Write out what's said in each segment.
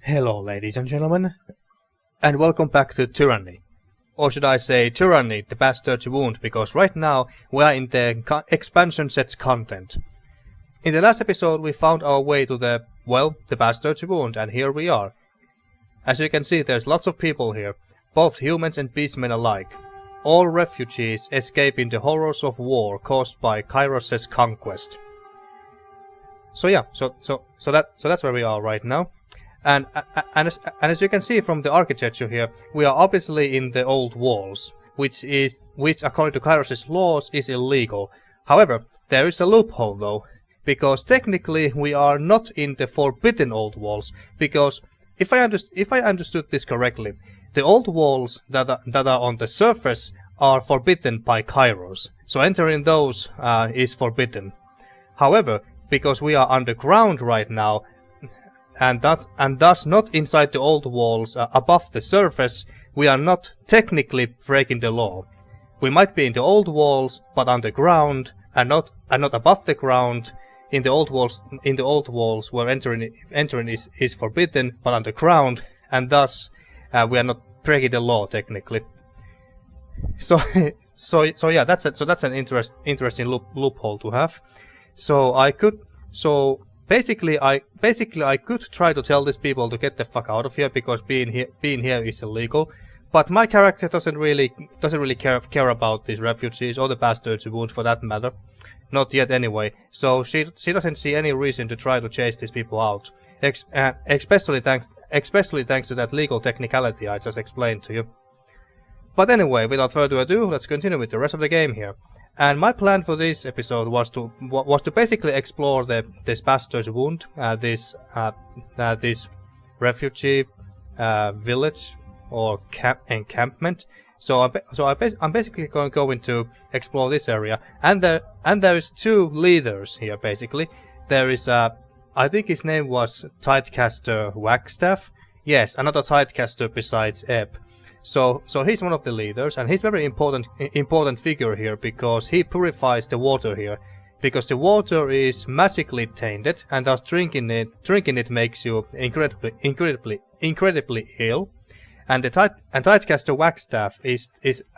Hello ladies and gentlemen, and welcome back to Tyranny. Or should I say Tyranny, the Bastard's Wound, because right now we are in the expansion set's content. In the last episode we found our way to the Bastard's Wound, and here we are. As you can see, there's lots of people here, both humans and beastmen alike. All refugees escaping the horrors of war caused by Kyros' conquest. So yeah, so that's where we are right now. And as you can see from the architecture here, we are obviously in the old walls, which according to Kyros' laws is illegal. However, there is a loophole though, because technically we are not in the forbidden old walls, because if I understood this correctly, the old walls that are on the surface are forbidden by Kyros, so entering those is forbidden. However, because we are underground right now, and thus not inside the old walls above the surface, we are not technically breaking the law. We might be in the old walls, but underground, and not above the ground. In the old walls, where entering is forbidden, but underground, and thus we are not breaking the law technically. So yeah, that's an interesting loophole to have. Basically, I could try to tell these people to get the fuck out of here because being here is illegal. But my character doesn't really care about these refugees or the Bastard's Wound for that matter, not yet anyway. So she doesn't see any reason to try to chase these people out, especially thanks to that legal technicality I just explained to you. But anyway, without further ado, let's continue with the rest of the game here. And my plan for this episode was to basically explore this Bastard's Wound, this refugee village or encampment. So I'm basically going to explore this area, and there is two leaders here basically. There is I think his name was Tidecaster Wagstaff. Yes, another Tidecaster besides Ebb. So he's one of the leaders, and he's a very important figure here because he purifies the water here, because the water is magically tainted, and thus drinking it makes you incredibly ill. And Tidecaster Wagstaff is,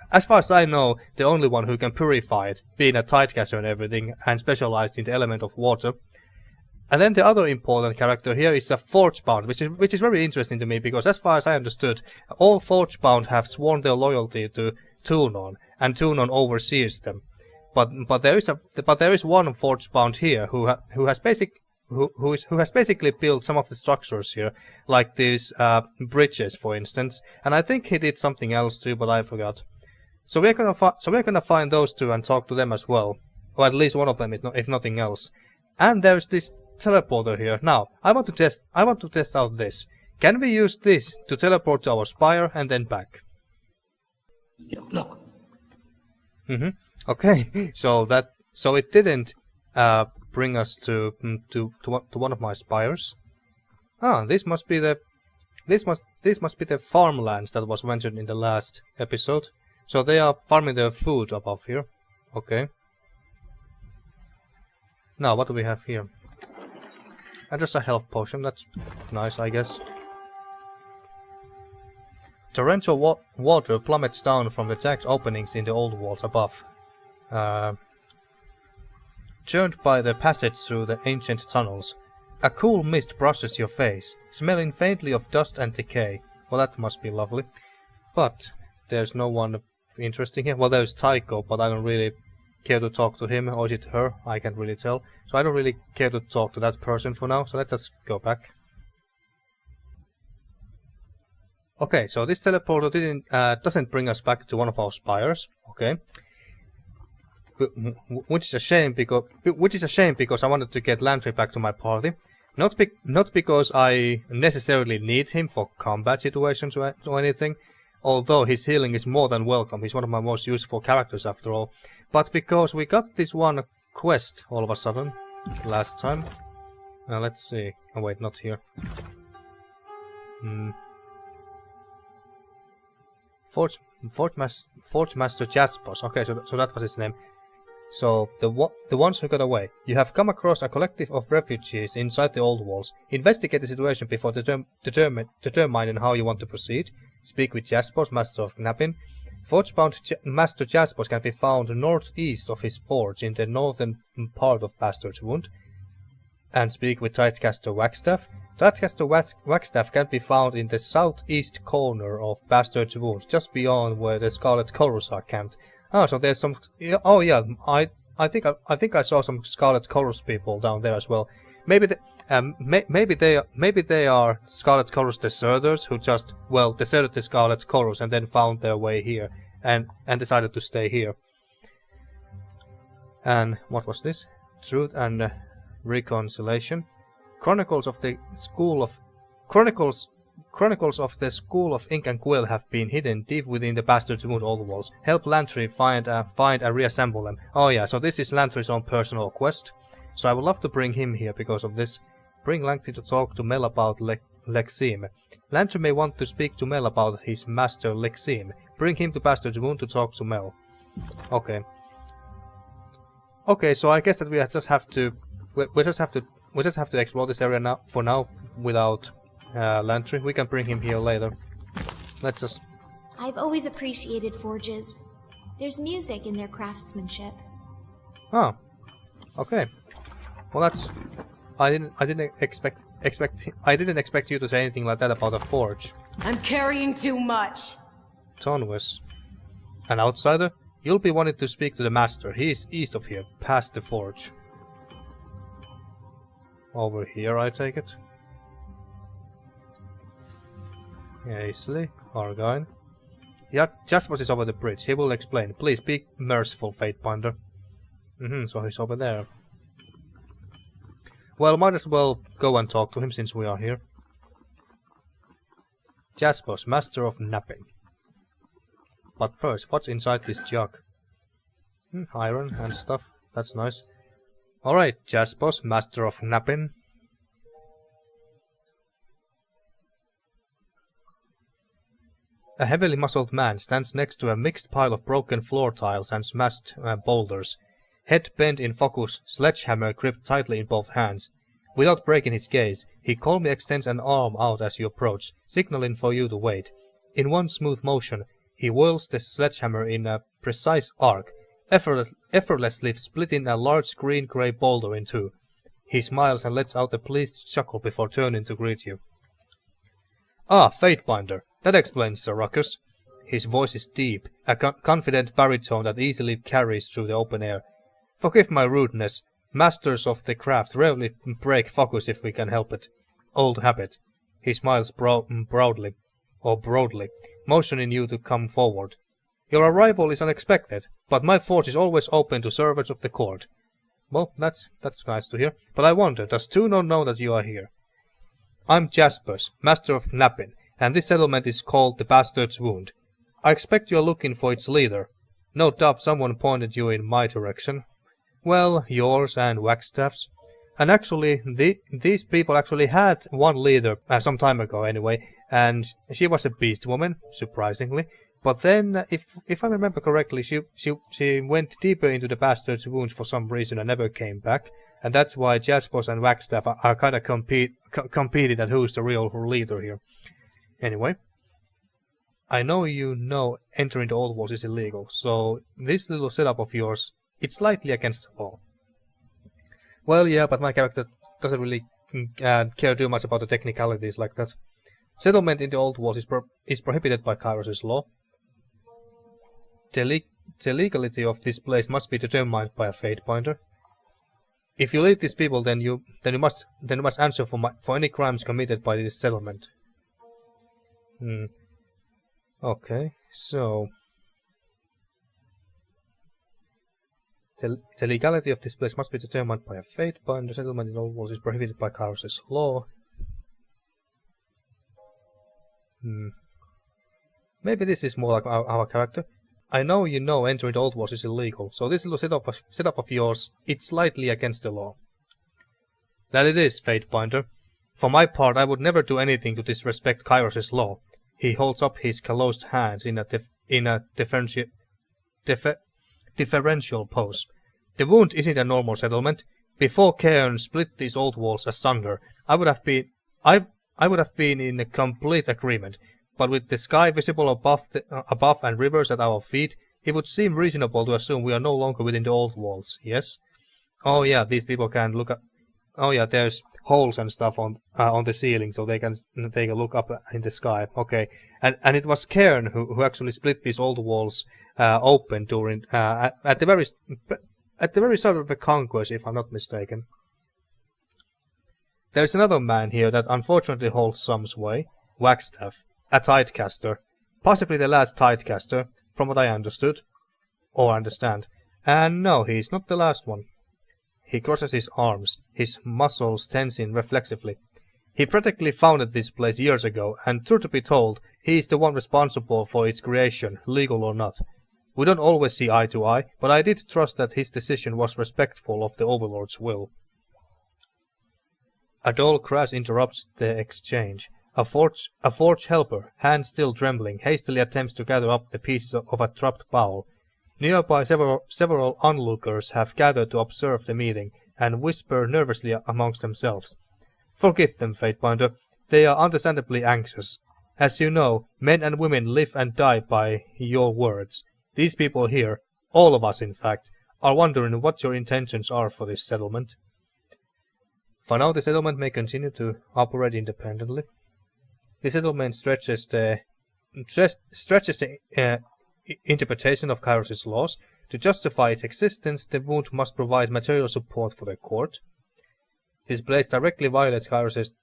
as far as I know, the only one who can purify it, being a Tidecaster and everything, and specialized in the element of water. And then the other important character here is a Forgebound, which is very interesting to me, because as far as I understood, all Forgebound have sworn their loyalty to Tunon, and Tunon oversees them. But there is one Forgebound here who has basically built some of the structures here, like these bridges, for instance. And I think he did something else too, but I forgot. So we're gonna find those two and talk to them as well, or at least one of them, if nothing else. And there's this teleporter here. Now, I want to test out this. Can we use this to teleport to our spire and then back? Look. Okay. So it didn't bring us to one of my spires. Ah, this must be the farmlands that was mentioned in the last episode. So they are farming their food above here. Okay. Now, what do we have here? And just a health potion, that's nice, I guess. Torrential water plummets down from the jagged openings in the old walls above. Churned by the passage through the ancient tunnels. A cool mist brushes your face, smelling faintly of dust and decay. Well, that must be lovely. But there's no one interesting here. Well, there's Tycho, but I don't really care to talk to him, or is it her? I can't really tell. So I don't really care to talk to that person for now, so let's just go back. Okay, so this teleporter doesn't bring us back to one of our spires. Okay, which is a shame because I wanted to get Landry back to my party. Not because I necessarily need him for combat situations or anything, although his healing is more than welcome. He's one of my most useful characters after all. But because we got this one quest all of a sudden last time. Let's see. Oh wait, not here. Forge Master Jaspos. Okay, so that was his name. So, the ones who got away. You have come across a collective of refugees inside the old walls. Investigate the situation before determining how you want to proceed. Speak with Jaspos, Master of Knapping. Forge-bound Master Jaspos can be found northeast of his forge in the northern part of Bastard's Wound. And speak with Tidecaster Wagstaff. Tidecaster Wagstaff can be found in the southeast corner of Bastard's Wound, just beyond where the Scarlet Kyros are camped. Ah, so there's some. Oh yeah, I think I saw some Scarlet Kyros people down there as well. Maybe they are Scarlet Kyros deserters who just deserted the Scarlet Kyros and then found their way here and decided to stay here. And what was this? Truth and Reconciliation. Chronicles of the School of Ink and Quill have been hidden deep within the Bastard's Wound old walls. Help Lantry find and reassemble them. Oh yeah, so this is Lantry's own personal quest. So I would love to bring him here because of this. Bring Lantry to talk to Mel about Lexime. Lantry may want to speak to Mel about his master Lexime. Bring him to Bastard's Wound to talk to Mel. Okay. Okay, so I guess that we just have to explore this area now for now without Lantry. We can bring him here later. Let's just... I've always appreciated forges. There's music in their craftsmanship. Ah, okay. Well, that's... I didn't expect you to say anything like that about a forge. I'm carrying too much. Tonwes. An outsider? You'll be wanting to speak to the master. He is east of here, past the forge. Over here, I take it. Easily. Argine. Yeah, Jaspos is over the bridge. He will explain. Please be merciful, Fatebinder. So he's over there. Well, might as well go and talk to him since we are here. Jaspos, Master of Knapping. But first, what's inside this jug? Iron and stuff. That's nice. Alright, Jaspos, Master of Knapping. A heavily muscled man stands next to a mixed pile of broken floor tiles and smashed boulders. Head bent in focus, sledgehammer gripped tightly in both hands. Without breaking his gaze, he calmly extends an arm out as you approach, signaling for you to wait. In one smooth motion, he whirls the sledgehammer in a precise arc, effortlessly splitting a large green-grey boulder in two. He smiles and lets out a pleased chuckle before turning to greet you. Ah, Fatebinder. That explains Sir Ruckus. His voice is deep, a confident baritone that easily carries through the open air. Forgive my rudeness. Masters of the craft rarely break focus if we can help it. Old habit. He smiles broadly, motioning you to come forward. Your arrival is unexpected, but my forge is always open to servants of the court. Well, that's nice to hear. But I wonder, does Tuno know that you are here? I'm Jaspos, Master of Knapping, and this settlement is called the Bastard's Wound. I expect you are looking for its leader. No doubt someone pointed you in my direction. Well, yours and Wagstaff's. And actually, these people actually had one leader, some time ago anyway, and she was a beast woman, surprisingly. But then, if I remember correctly, she went deeper into the Bastard's Wound for some reason and never came back. And that's why Jaspos and Wagstaff are kind of competing at who's the real leader here. Anyway, I know you know entering the old walls is illegal, so this little setup of yours, it's slightly against the law. Well, yeah, but my character doesn't really care too much about the technicalities like that. Settlement in the old walls is prohibited by Kyros' law. The legality of this place must be determined by a Fatebinder. If you lead these people, then you must answer for any crimes committed by this settlement. Okay, so the legality of this place must be determined by a Fatebinder. Settlement in old walls is prohibited by Kyros' law. Maybe this is more like our character. I know you know entering the old walls is illegal, so this little setup of yours, it's slightly against the law. That it is, Fatebinder. For my part, I would never do anything to disrespect Kyros' law. He holds up his calloused hands in a differential pose. The wound isn't a normal settlement. Before Cairn split these old walls asunder, I would have been in a complete agreement, but with the sky visible above and rivers at our feet, it would seem reasonable to assume we are no longer within the old walls, yes? Oh yeah, these people can look at... Oh yeah, there's holes and stuff on the ceiling, so they can look up in the sky. Okay, and it was Cairn who actually split these old walls open during at the very start of the conquest, if I'm not mistaken. There's another man here that unfortunately holds some sway, Wagstaff, a Tidecaster, possibly the last Tidecaster, from what I understood or understand. And no, he's not the last one. He crosses his arms, his muscles tensing reflexively. He practically founded this place years ago, and truth to be told, he is the one responsible for its creation, legal or not. We don't always see eye to eye, but I did trust that his decision was respectful of the Overlord's will. A dull crash interrupts the exchange. A forge helper, hands still trembling, hastily attempts to gather up the pieces of a dropped bowl. Nearby several onlookers have gathered to observe the meeting, and whisper nervously amongst themselves. Forgive them, Fatebinder. They are understandably anxious. As you know, men and women live and die by your words. These people here, all of us in fact, are wondering what your intentions are for this settlement. For now the settlement may continue to operate independently. The settlement stretches the interpretation of Kyros' laws. To justify its existence, the wound must provide material support for the court. This place directly violates Kyros'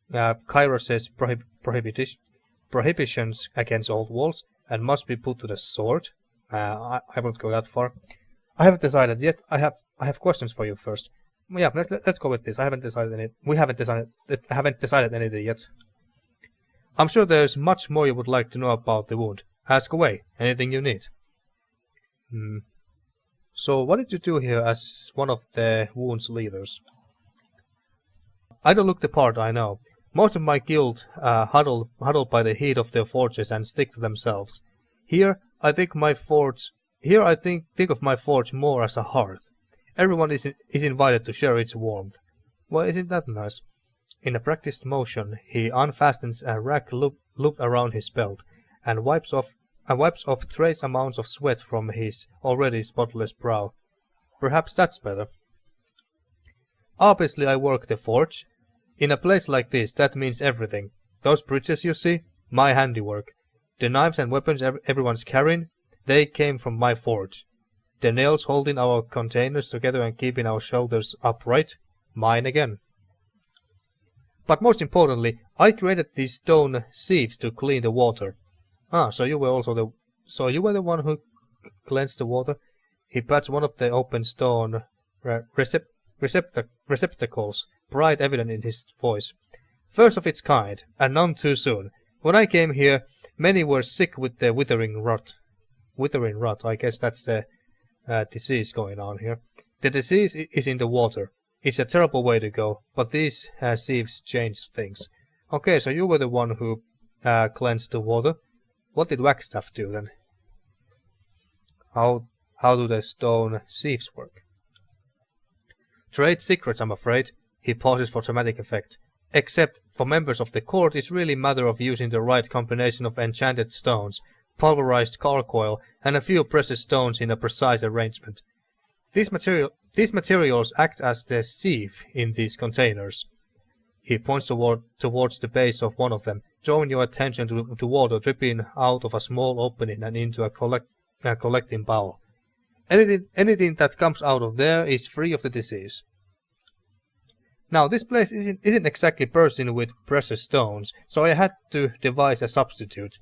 prohibitions against old walls and must be put to the sword. I won't go that far. I haven't decided yet. I have questions for you first. Yeah, let's go with this. I haven't decided anything yet. I'm sure there's much more you would like to know about the wound. Ask away. Anything you need. So, what did you do here as one of the wound's leaders? I don't look the part, I know. Most of my guild huddle by the heat of their forges and stick to themselves. Here, I think of my forge more as a hearth. Everyone is invited to share its warmth. Well, isn't that nice? In a practiced motion, he unfastens a rack looped around his belt and wipes off trace amounts of sweat from his already spotless brow. Perhaps that's better. Obviously, I work the forge. In a place like this, that means everything. Those bridges you see, my handiwork. The knives and weapons everyone's carrying, they came from my forge. The nails holding our containers together and keeping our shelters upright, mine again. But most importantly, I created these stone sieves to clean the water. Ah, so you were the one who cleansed the water? He pats one of the open stone receptacles, pride evident in his voice. First of its kind, and none too soon. When I came here, many were sick with the withering rot. Withering rot, I guess that's the disease going on here. The disease is in the water. It's a terrible way to go, but these sieves change things. Okay, so you were the one who cleansed the water. What did Wagstaff do then? How do the stone sieves work? Trade secrets, I'm afraid. He pauses for dramatic effect. Except, for members of the court, it's really a matter of using the right combination of enchanted stones, pulverized gargoyle, and a few precious stones in a precise arrangement. These materials act as the sieve in these containers. He points towards the base of one of them, drawing your attention to water dripping out of a small opening and into a collecting bowl. Anything that comes out of there is free of the disease. Now, this place isn't exactly bursting with precious stones, so I had to devise a substitute.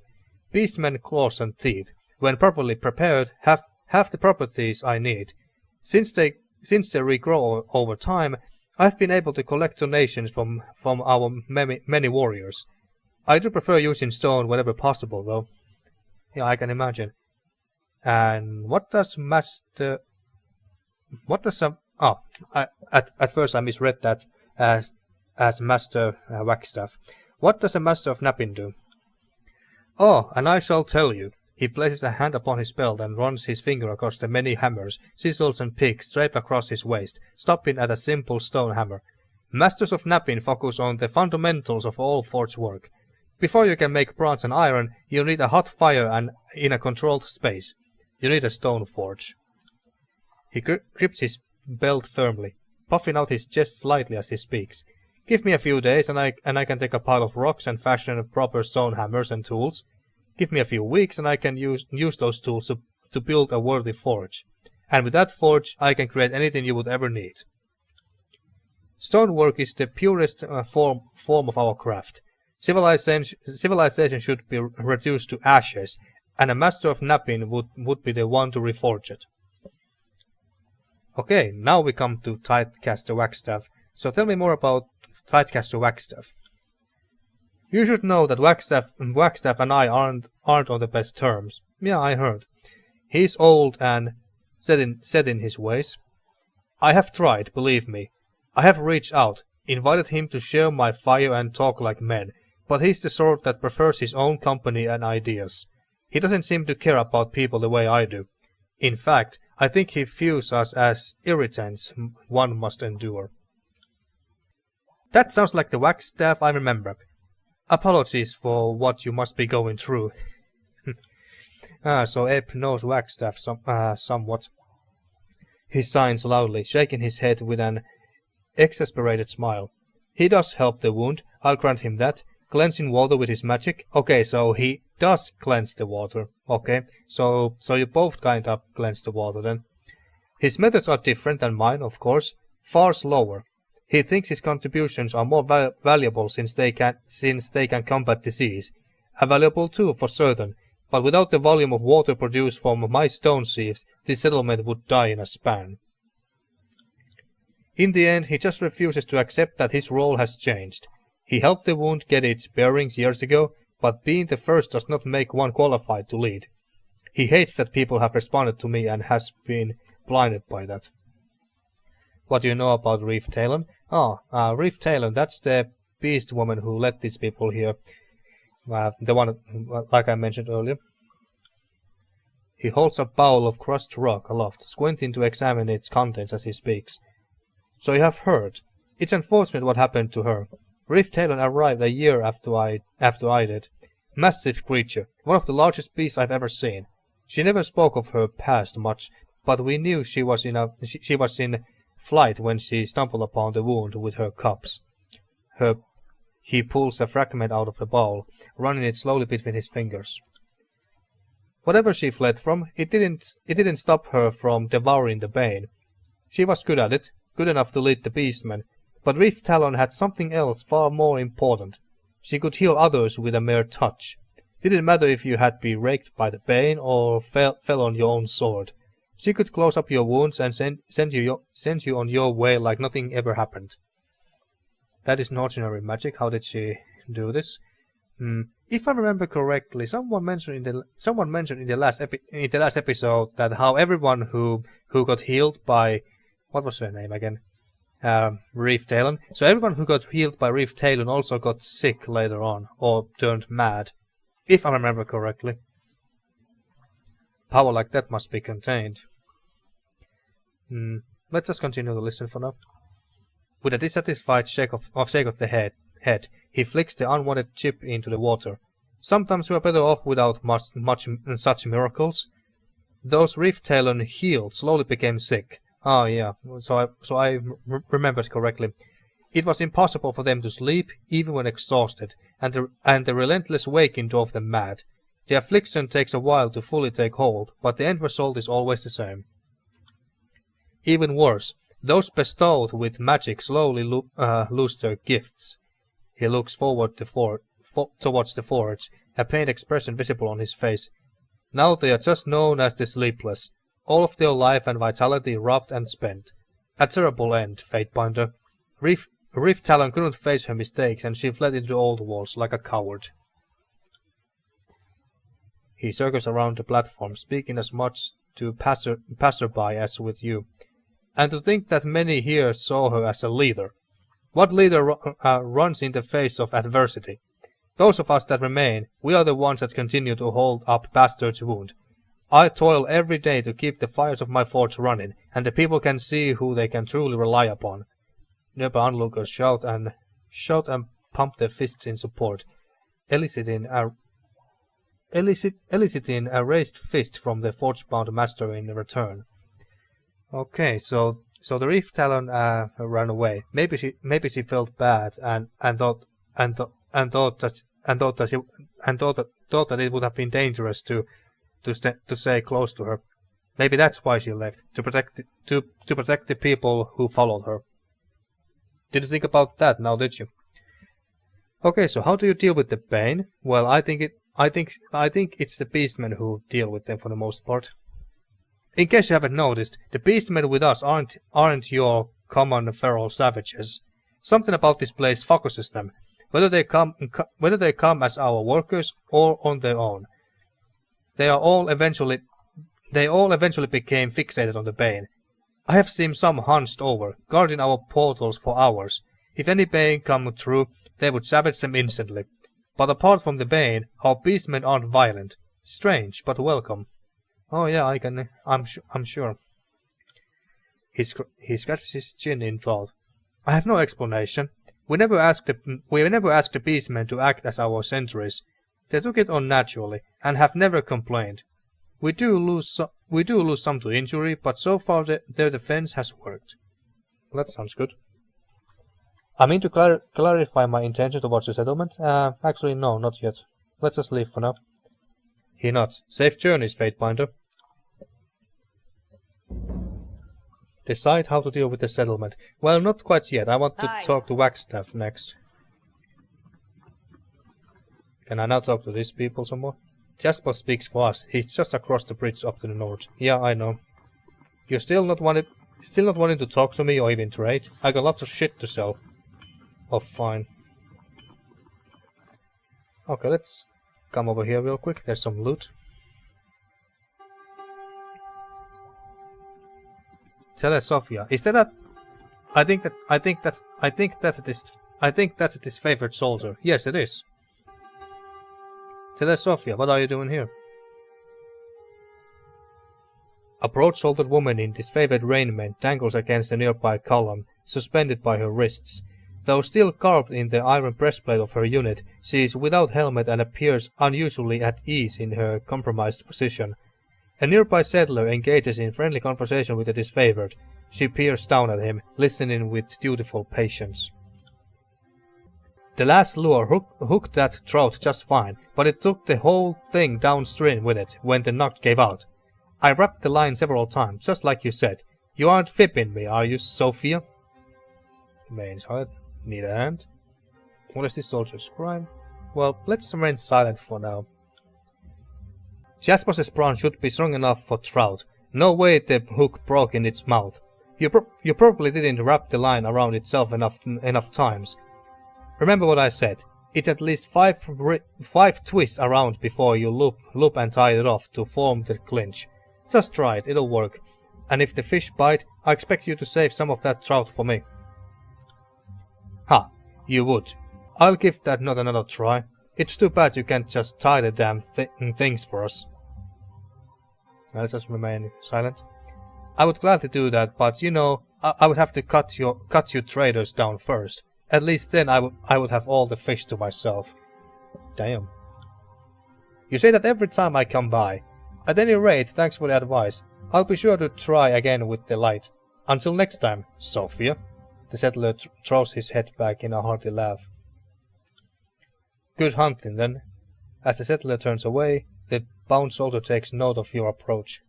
Beastmen claws and teeth, when properly prepared, have the properties I need. Since they regrow over time, I've been able to collect donations from our many warriors. I do prefer using stone whenever possible, though. Yeah, I can imagine. And what does Master... At first I misread that as Master Wagstaff. What does a Master of Knapping do? Oh, and I shall tell you. He places a hand upon his belt and runs his finger across the many hammers, chisels and picks draped across his waist, stopping at a simple stone hammer. Masters of Knapping focus on the fundamentals of all forge work. Before you can make bronze and iron, you need a hot fire and in a controlled space. You need a stone forge. He grips his belt firmly, puffing out his chest slightly as he speaks. Give me a few days and I can take a pile of rocks and fashion proper stone hammers and tools. Give me a few weeks and I can use those tools to build a worthy forge. And with that forge I can create anything you would ever need. Stonework is the purest form of our craft. Civilization should be reduced to ashes, and a master of Knapping would be the one to reforge it. Okay, now we come to Tidecaster Wagstaff. So tell me more about Tidecaster Wagstaff. You should know that Wagstaff and I aren't on the best terms. Yeah, I heard. He's old and set in his ways. I have tried, believe me. I have reached out, invited him to share my fire and talk like men, but he's the sort that prefers his own company and ideas. He doesn't seem to care about people the way I do. In fact, I think he views us as irritants one must endure. That sounds like the Wagstaff I remember. Apologies for what you must be going through. So Eb knows Wagstaff somewhat. He signs loudly, shaking his head with an exasperated smile. He does help the wound, I'll grant him that. Cleansing water with his magic. Okay, so he does cleanse the water. Okay, so you both kind of cleanse the water then. His methods are different than mine, of course, far slower. He thinks his contributions are more valuable since they can combat disease. Valuable too, for certain, but without the volume of water produced from my stone sieves, this settlement would die in a span. In the end, he just refuses to accept that his role has changed. He helped the wound get its bearings years ago, but being the first does not make one qualified to lead. He hates that people have responded to me and has been blinded by that. What do you know about Reef Talon? Reef Talon, that's the beast woman who led these people here. The one, like I mentioned earlier. He holds a bowl of crushed rock aloft, squinting to examine its contents as he speaks. So you have heard. It's unfortunate what happened to her. Reef Talon arrived a year after I did. Massive creature, one of the largest beasts I've ever seen. She never spoke of her past much, but we knew she was in flight when she stumbled upon the wound with her cubs. He pulls a fragment out of the bowl, running it slowly between his fingers. Whatever she fled from, it didn't stop her from devouring the bane. She was good at it, good enough to lead the beastmen, but Reef Talon had something else far more important. She could heal others with a mere touch. Didn't matter if you had been raked by the bane or fell on your own sword. She could close up your wounds and send you on your way like nothing ever happened. That is not ordinary magic. How did she do this? If I remember correctly, someone mentioned in the last episode that how everyone who got healed by, what was her name again? Reef Talon. So everyone who got healed by Reef Talon also got sick later on, or turned mad, if I remember correctly. Power like that must be contained. Let's just continue to listen for now. With a dissatisfied shake of the head, he flicks the unwanted chip into the water. Sometimes we are better off without much such miracles. Those Reef Talon healed slowly became sick. Oh yeah, so I remembered correctly. It was impossible for them to sleep, even when exhausted, and the relentless waking drove them mad. The affliction takes a while to fully take hold, but the end result is always the same. Even worse, those bestowed with magic slowly lose their gifts. He looks forward towards the forge, a pained expression visible on his face. Now they are just known as the Sleepless. All of their life and vitality robbed and spent. A terrible end, Fatebinder. Reef Talon couldn't face her mistakes, and she fled into the old walls like a coward. He circles around the platform, speaking as much to passerby as with you. And to think that many here saw her as a leader. What leader runs in the face of adversity? Those of us that remain, we are the ones that continue to hold up Bastard's Wound. I toil every day to keep the fires of my forge running, and the people can see who they can truly rely upon. Nearby onlookers shout and pump their fists in support, eliciting a raised fist from the forge-bound master in return. Okay, so the Reef Talon ran away. Maybe she felt bad and thought that it would have been dangerous to stay close to her. Maybe that's why she left, to protect the people who followed her. Did you think about that now, did you? Okay, so how do you deal with the Bane? Well, I think it's the beastmen who deal with them for the most part. In case you haven't noticed, the beastmen with us aren't your common feral savages. Something about this place focuses them, whether they come as our workers or on their own. They all eventually became fixated on the Bane. I have seen some hunched over, guarding our portals for hours. If any Bane come through, they would savage them instantly. But apart from the Bane, our beastmen aren't violent. Strange, but welcome. Oh yeah, I'm sure. He scratches his chin in thought. I have no explanation. We never asked the beastmen to act as our sentries. They took it on naturally, and have never complained. We do lose some to injury, but so far their defense has worked. That sounds good. I mean to clarify my intention towards the settlement. Actually no, not yet. Let's just leave for now. He nods. Safe journeys, Fatebinder. Decide how to deal with the settlement. Well, not quite yet. I want to talk to Wagstaff next. Can I now talk to these people some more? Jaspos speaks for us. He's just across the bridge up to the north. Yeah, I know. You're still not wanting to talk to me or even trade? I got lots of shit to sell. Oh, fine. Okay, let's come over here real quick. There's some loot. Telesofia. Is that a... I think that's his favorite soldier. Yes, it is. Telesofia, what are you doing here? A broad-shouldered woman in disfavored raiment dangles against a nearby column, suspended by her wrists. Though still carved in the iron breastplate of her unit, she is without helmet and appears unusually at ease in her compromised position. A nearby settler engages in friendly conversation with the disfavored. She peers down at him, listening with dutiful patience. The last lure hooked that trout just fine, but it took the whole thing downstream with it when the knot gave out. I wrapped the line several times, just like you said. You aren't fibbing me, are you, Sophia? Remain silent. Need a hand? What is this soldier's crime? Well, let's remain silent for now. Jaspos's prawn should be strong enough for trout. No way the hook broke in its mouth. You probably didn't wrap the line around itself enough times. Remember what I said. It's at least five twists around before you loop and tie it off to form the clinch. Just try it, it'll work. And if the fish bite, I expect you to save some of that trout for me. Ha, you would. I'll give that knot another try. It's too bad you can't just tie the damn things for us. Let's just remain silent. I would gladly do that, but you know, I would have to cut you traders down first. At least then I would have all the fish to myself. Damn. You say that every time I come by. At any rate, thanks for the advice. I'll be sure to try again with the light. Until next time, Sophia. The settler throws his head back in a hearty laugh. Good hunting then. As the settler turns away, the bound soldier takes note of your approach.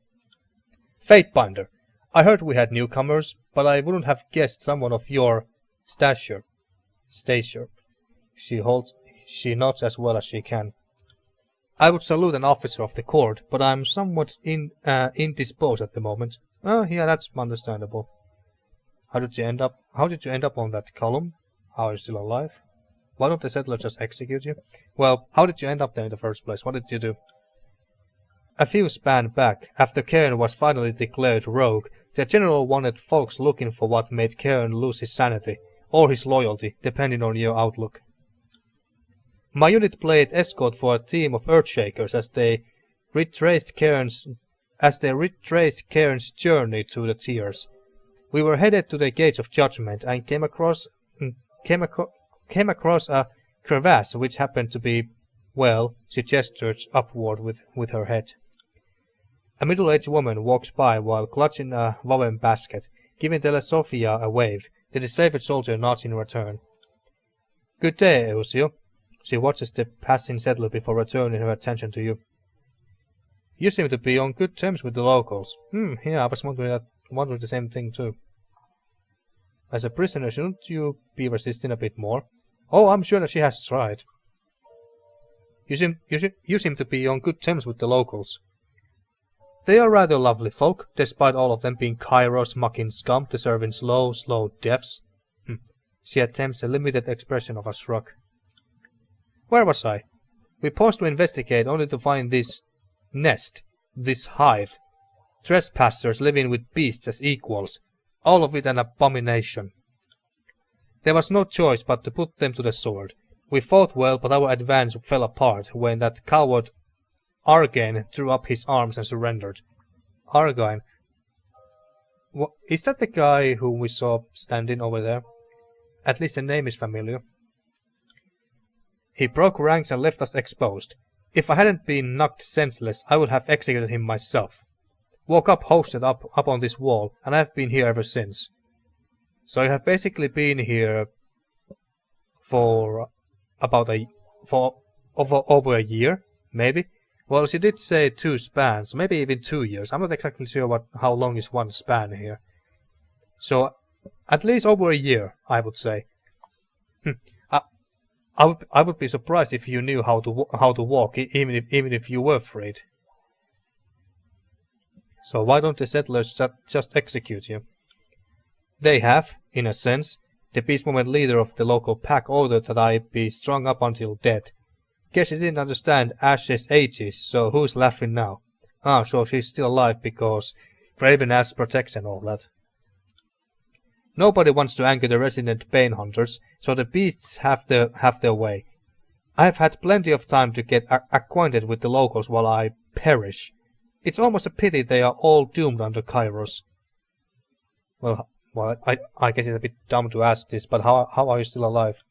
Fatebinder, I heard we had newcomers, but I wouldn't have guessed someone of your stature. She nods as well as she can. I would salute an officer of the court, but I'm somewhat indisposed at the moment. Oh, yeah, that's understandable. How did you end up on that column? How are you still alive? Why don't the settler just execute you? Well, how did you end up there in the first place? What did you do? A few span back, after Cairn was finally declared rogue, the general wanted folks looking for what made Cairn lose his sanity, or his loyalty, depending on your outlook. My unit played escort for a team of Earthshakers as they retraced Cairn's journey through the tiers. We were headed to the Gates of Judgment and came across a crevasse which happened to be, well, she gestured upward with her head. A middle-aged woman walks by while clutching a woven basket, giving Telesofia a wave, that his favorite soldier nods in return. Good day, Eusio. She watches the passing settler before returning her attention to you. You seem to be on good terms with the locals. Yeah, I was wondering the same thing too. As a prisoner, shouldn't you be resisting a bit more? Oh, I'm sure that she has tried. You seem to be on good terms with the locals. They are rather lovely folk, despite all of them being Kyros mucking scum deserving slow deaths. She attempts a limited expression of a shrug. Where was I? We paused to investigate only to find this nest, this hive. Trespassers living with beasts as equals, all of it an abomination. There was no choice but to put them to the sword. We fought well, but our advance fell apart when that coward Argane threw up his arms and surrendered. Argane? Is that the guy whom we saw standing over there? At least the name is familiar. He broke ranks and left us exposed. If I hadn't been knocked senseless, I would have executed him myself. Woke up hosted up on this wall, and I have been here ever since. So you have basically been here for over a year, maybe? Well, she did say 2 spans, maybe even 2 years. I'm not exactly sure how long is one span here. So, at least over a year, I would say. I would be surprised if you knew how to walk, even if you were afraid. So why don't the settlers just execute you? They have, in a sense. The beastwoman leader of the local pack ordered that I be strung up until dead. Guess she didn't understand Ash's ages, so who's laughing now? So she's still alive because Raven Ash protects and all that. Nobody wants to anger the resident pain hunters, so the beasts have their way. I've had plenty of time to get acquainted with the locals while I perish. It's almost a pity they are all doomed under Kyros. Well, I guess it's a bit dumb to ask this, but how are you still alive?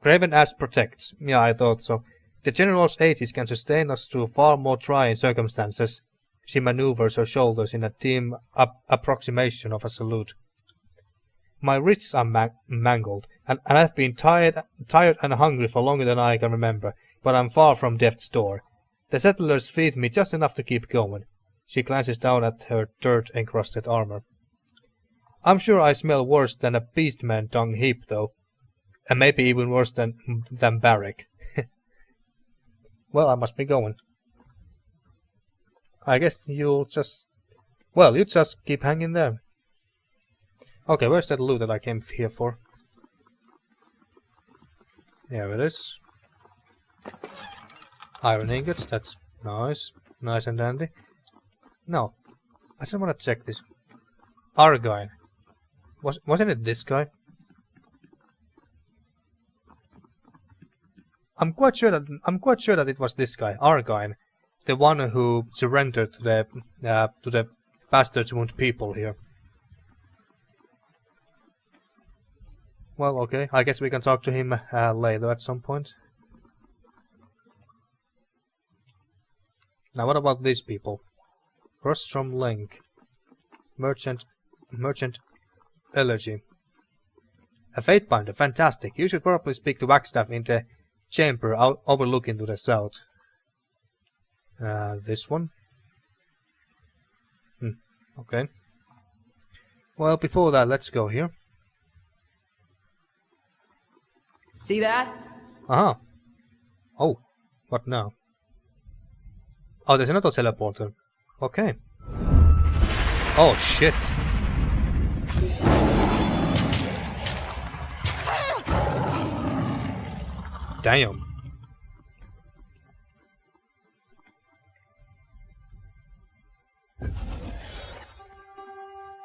Raven Ash protects. Yeah, I thought so. The General's aegis can sustain us through far more trying circumstances. She maneuvers her shoulders in a dim approximation of a salute. My wrists are mangled, and I've been tired and hungry for longer than I can remember, but I'm far from death's door. The settlers feed me just enough to keep going. She glances down at her dirt-encrusted armor. I'm sure I smell worse than a beastman dung heap, though. And maybe even worse than Barrack. Well, I must be going. I guess you just keep hanging there. Okay, where's that loot that I came here for? There it is. Iron ingots, that's nice. Nice and dandy. No, I just want to check this. Argine. Wasn't it this guy? I'm quite sure that it was this guy, Argine, the one who surrendered to the Bastards Wound people here. Well, okay, I guess we can talk to him later at some point. Now, what about these people? Rostrom Link, Merchant Elegy. A Fatebinder, fantastic. You should probably speak to Wagstaff in the chamber overlooking to the south. This one? Okay. Well, before that, let's go here. See that? Uh-huh. Oh, what now? Oh, there's another teleporter. Okay. Oh, shit. Damn.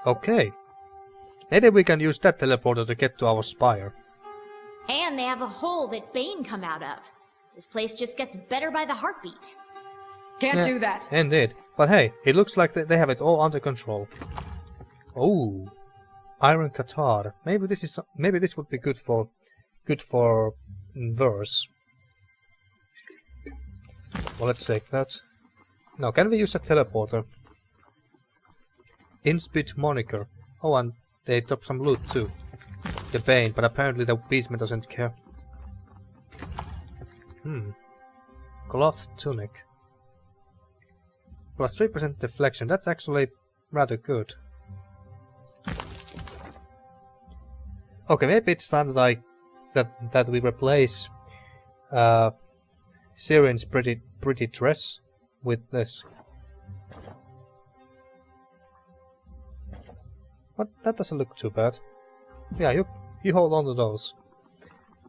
Okay. Maybe we can use that teleporter to get to our spire. And they have a hole that Bane come out of. This place just gets better by the heartbeat. Can't do that. Indeed. But hey, it looks like they have it all under control. Oh, Iron Qatar. Maybe this would be good for verse. Well, let's take that. Now, can we use a teleporter? Inspit moniker. Oh, and they drop some loot too. The Bane, but apparently the beastman doesn't care. Cloth tunic. Plus 3% deflection. That's actually rather good. Okay, maybe it's time that we replace Syrian's pretty dress with this. But that doesn't look too bad. Yeah, you hold on to those.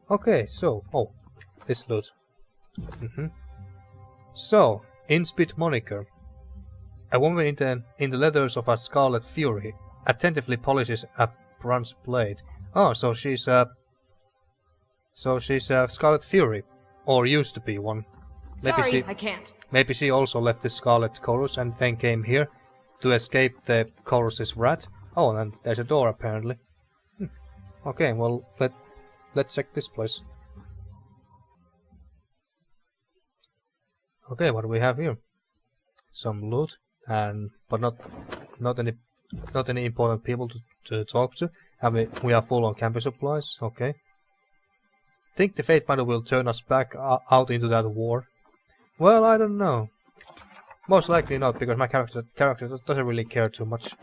Okay, so this loot. So, Inspit moniker. A woman in the leathers of a Scarlet Fury attentively polishes a bronze blade. Oh, so she's a Scarlet Fury, or used to be one. Sorry, I can't. Maybe she also left the Scarlet Chorus and then came here to escape the Chorus's wrath. Oh, and there's a door apparently. Okay, well let's check this place. Okay, what do we have here? Some loot, but not any important people to talk to. And we are full on campus supplies. Okay. Think the Fate Binder will turn us back out into that war? Well, I don't know. Most likely not, because my character doesn't really care too much.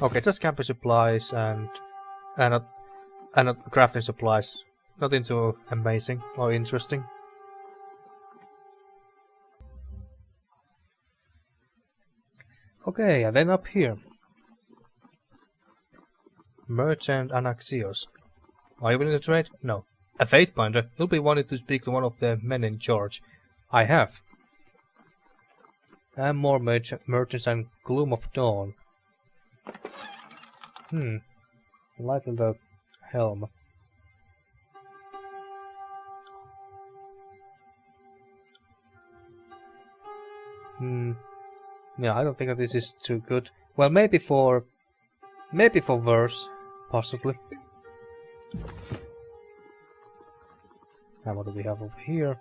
Okay, just campus supplies and crafting supplies. Nothing too amazing or interesting. Okay, and then up here. Merchant Anaxios. Are you willing to trade? No. A Fate Binder? You'll be wanting to speak to one of the men in charge. I have. And more merchants and Gloom of Dawn. Light in the helm. Yeah, I don't think that this is too good. Well, maybe for verse, possibly. And what do we have over here?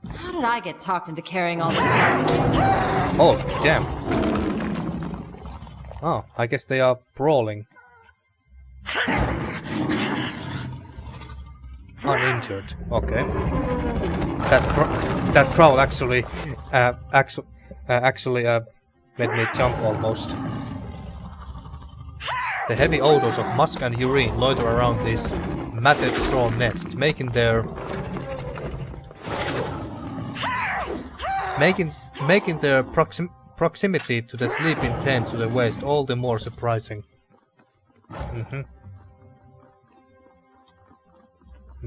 How did I get talked into carrying all this fancy? Oh, damn. Oh, I guess they are brawling. Uninjured. Okay. That crowd actually made me jump almost. The heavy odors of musk and urine loiter around this matted straw nest, making their proximity to the sleeping tent to the west all the more surprising.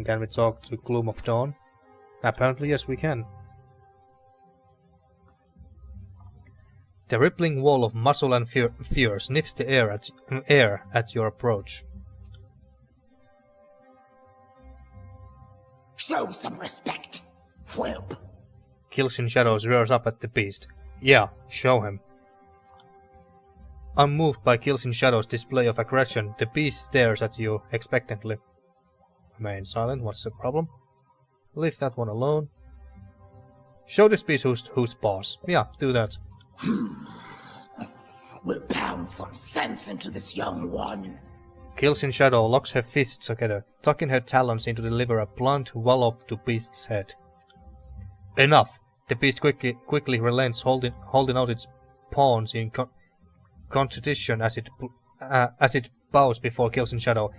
Can we talk to Gloom of Dawn? Apparently yes, we can. The rippling wall of muscle and fear sniffs the air at your approach. Show some respect, whelp. Kills in Shadows rears up at the beast. Yeah, show him. Unmoved by Kills in Shadows' display of aggression, the beast stares at you expectantly. Remain silent, what's the problem? Leave that one alone. Show this beast who's boss. Yeah, do that. We'll pound some sense into this young one. Kills in Shadow locks her fists together, tucking her talons in to deliver a blunt wallop to Beast's head. Enough! The beast quickly relents, holding out its pawns in contradiction as it bows before Kills in Shadow.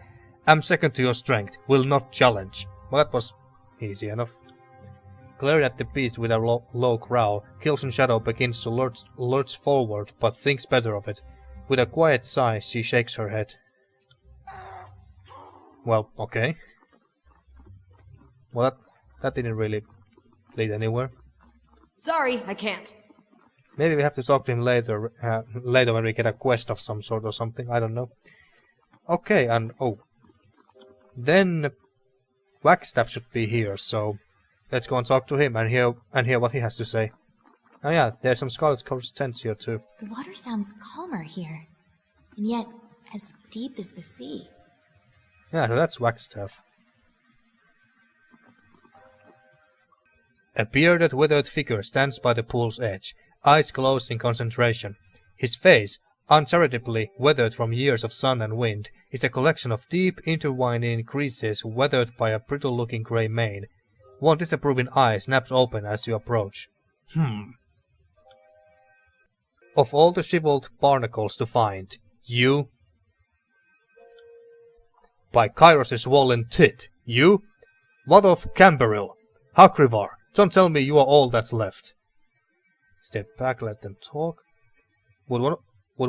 I'm second to your strength, will not challenge. Well, that was easy enough. Glaring at the beast with a low growl, Kills in Shadow begins to lurch forward, but thinks better of it. With a quiet sigh, she shakes her head. Well, okay. Well, that didn't really lead anywhere. Sorry, I can't. Maybe we have to talk to him later when we get a quest of some sort or something, I don't know. Okay, and then Wagstaff should be here, so let's go and talk to him and hear what he has to say. Oh yeah, there's some Scarlet Coast tents here too. The water sounds calmer here, and yet as deep as the sea. Yeah, so that's Wagstaff. A bearded, withered figure stands by the pool's edge, eyes closed in concentration. His face, uncharitably weathered from years of sun and wind, is a collection of deep, intertwining creases weathered by a brittle-looking grey mane. One disapproving eye snaps open as you approach. Of all the shriveled barnacles to find, you... By Kyros' swollen tit, you? What of Camberil? Hakrivar, don't tell me you are all that's left. Step back, let them talk. Would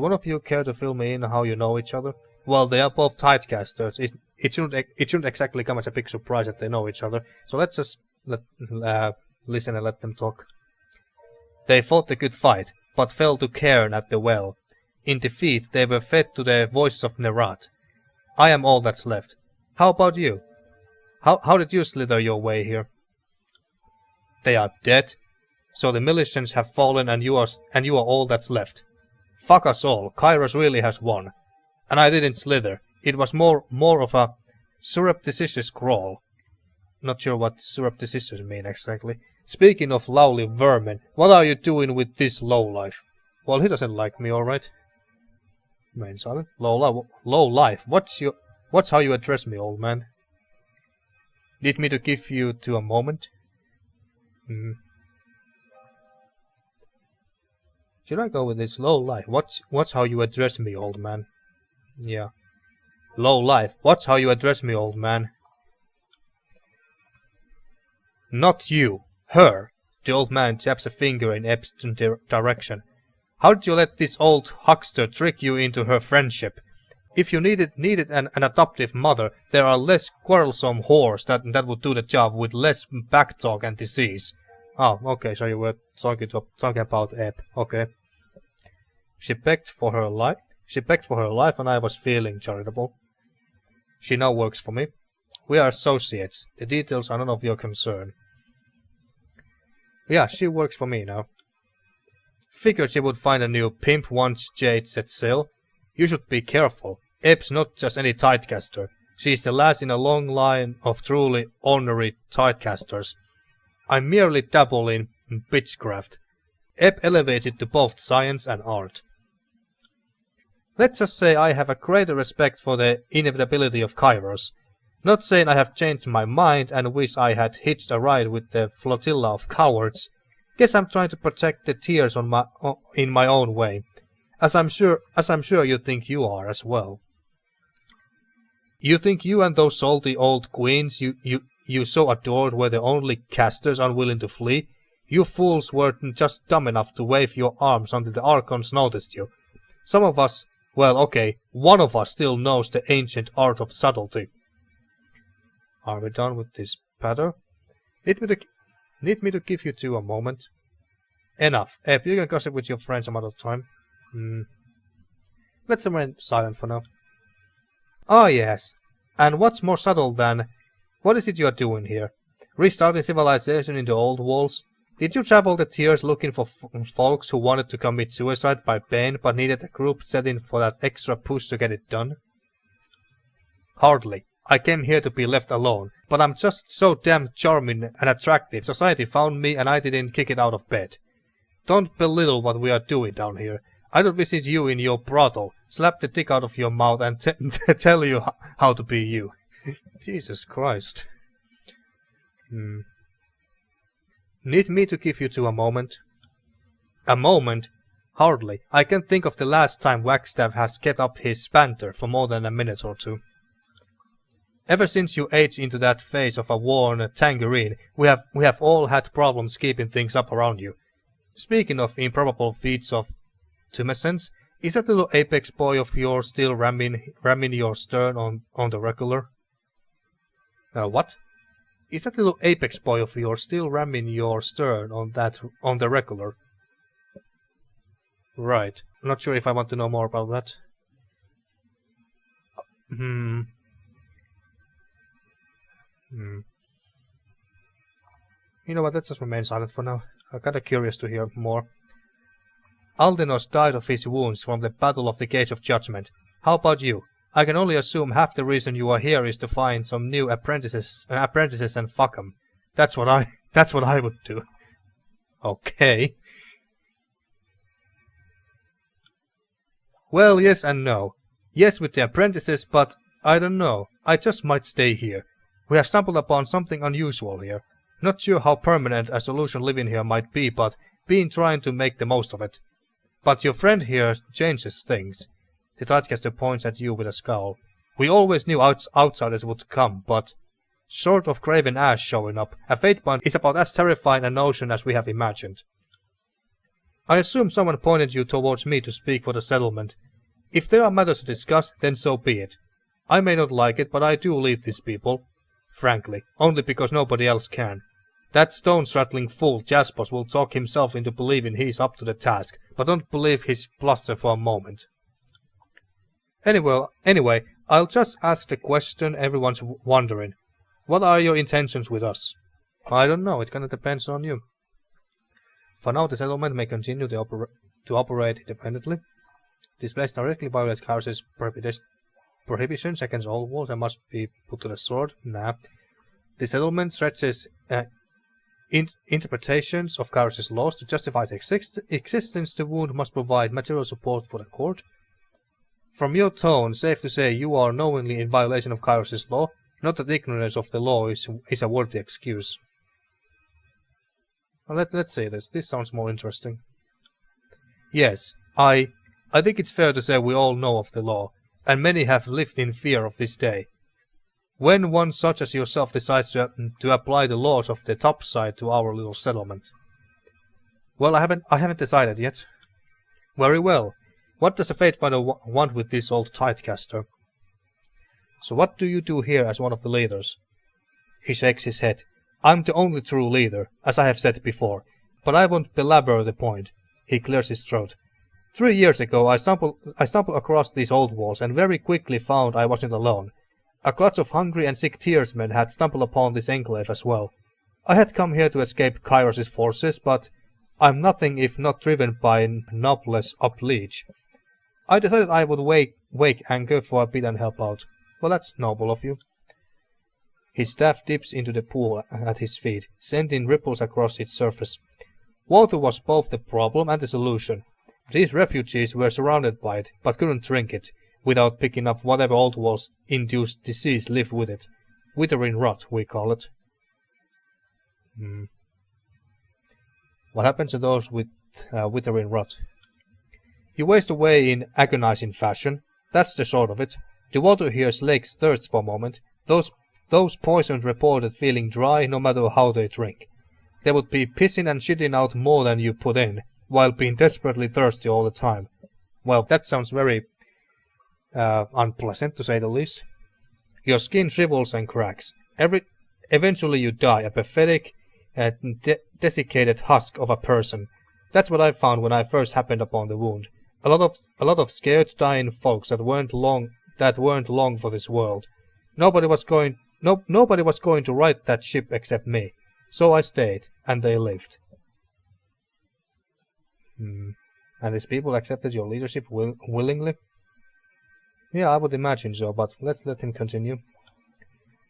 one of you care to fill me in how you know each other? Well, they are both Tidecasters. It shouldn't exactly come as a big surprise that they know each other. So let's just listen and let them talk. They fought a good fight, but fell to Cairn at the well. In defeat, they were fed to the voices of Nerat. I am all that's left. How about you? How did you slither your way here? They are dead, so the militians have fallen and you are all that's left. Fuck us all, Kyros really has won. And I didn't slither. It was more of a surreptitious crawl. Not sure what surreptitious mean exactly. Speaking of lowly vermin, what are you doing with this lowlife? Well, he doesn't like me, alright. Remain silent. Low life. What's how you address me, old man? Need me to give you to a moment? Should I go with this low life? What's how you address me, old man? Yeah. Low life. What's how you address me, old man? Not you. Her. The old man taps a finger in Eb's direction. How did you let this old huckster trick you into her friendship? If you needed an adoptive mother, there are less quarrelsome whores that would do the job with less backtalk and disease. Oh, okay, so you were talking about Eb. Okay. She begged for her life, and I was feeling charitable. She now works for me. We are associates. The details are none of your concern. Yeah, she works for me now. Figured she would find a new pimp once Jade set sail. You should be careful. Eb's not just any Tidecaster. She's the last in a long line of truly honorary Tidecasters. I merely dabble in bitchcraft. Eb elevates it to both science and art. Let's just say I have a greater respect for the inevitability of Kyros. Not saying I have changed my mind and wish I had hitched a ride with the flotilla of cowards. Guess I'm trying to protect the tears in my own way, as I'm sure you think you are as well. You think you and those salty old queens you so adored were the only casters unwilling to flee? You fools weren't just dumb enough to wave your arms until the Archons noticed you. Some of us, well, okay, one of us still knows the ancient art of subtlety. Are we done with this patter? Need me to give you two a moment? Enough. Eb, you can gossip with your friends some other time. Let's remain silent for now. Ah, yes. And what's more subtle than... What is it you are doing here? Restarting civilization in the old walls? Did you travel the tiers looking for folks who wanted to commit suicide by Bane but needed a group setting for that extra push to get it done? Hardly. I came here to be left alone, but I'm just so damn charming and attractive. Society found me and I didn't kick it out of bed. Don't belittle what we are doing down here. I don't visit you in your brothel, slap the dick out of your mouth and tell you how to be you. Jesus Christ. Need me to give you two a moment? A moment? Hardly. I can't think of the last time Wagstaff has kept up his banter for more than a minute or two. Ever since you aged into that phase of a worn tangerine, we have all had problems keeping things up around you. Speaking of improbable feats of tumescence, is that little apex boy of yours still ramming your stern on the regular? What? Is that little apex boy of yours still ramming your stern on the regular? Right. I'm not sure if I want to know more about that. You know what, let's just remain silent for now. I'm kinda curious to hear more. Aldenos died of his wounds from the Battle of the Gate of Judgment. How about you? I can only assume half the reason you are here is to find some new apprentices and fuck 'em. That's what I would do. Okay. Well, yes and no. Yes with the apprentices, but I don't know. I just might stay here. We have stumbled upon something unusual here. Not sure how permanent a solution living here might be, but been trying to make the most of it. But your friend here changes things. The Tidecaster points at you with a scowl. We always knew outsiders would come, but short of Craven Ash showing up, a Fatebond is about as terrifying a notion as we have imagined. I assume someone pointed you towards me to speak for the settlement. If there are matters to discuss, then so be it. I may not like it, but I do lead these people. Frankly, only because nobody else can. That stone-straddling fool Jaspos will talk himself into believing he's up to the task, but don't believe his bluster for a moment. Anyway, I'll just ask the question everyone's wondering. What are your intentions with us? I don't know, it kinda depends on you. For now, the settlement may continue to operate independently. This place directly violates Kyros' prohibitions against all wars and must be put to the sword. Nah. The settlement stretches interpretations of Kyros' laws to justify its existence. The wound must provide material support for the court. From your tone, safe to say you are knowingly in violation of Kyros' law, not that ignorance of the law is a worthy excuse. Well, let's say this. This sounds more interesting. Yes, I think it's fair to say we all know of the law, and many have lived in fear of this day. When one such as yourself decides to apply the laws of the topside to our little settlement. Well, I haven't decided yet. Very well. What does a Fatebinder want with this old Tidecaster? So what do you do here as one of the leaders? He shakes his head. I'm the only true leader, as I have said before, but I won't belabor the point. He clears his throat. 3 years ago I stumbled across these old walls and very quickly found I wasn't alone. A clutch of hungry and sick tearsmen had stumbled upon this enclave as well. I had come here to escape Kyros' forces, but I'm nothing if not driven by noblesse oblige. I decided I would wake anger for a bit and help out. Well, that's noble of you. His staff dips into the pool at his feet, sending ripples across its surface. Water was both the problem and the solution. These refugees were surrounded by it, but couldn't drink it, without picking up whatever old walls-induced disease lived with it. Withering rot, we call it. What happens to those with withering rot? You waste away in agonizing fashion. That's the short of it. The water here slakes thirst for a moment. Those poisoned reported feeling dry no matter how they drink. They would be pissing and shitting out more than you put in, while being desperately thirsty all the time. Well, that sounds very unpleasant, to say the least. Your skin shrivels and cracks. Eventually you die, a pathetic, desiccated husk of a person. That's what I found when I first happened upon the wound. A lot of scared, dying folks that weren't long for this world. Nobody was going to right that ship except me. So I stayed, and they lived. And these people accepted your leadership willingly? Yeah, I would imagine so, but let's let him continue.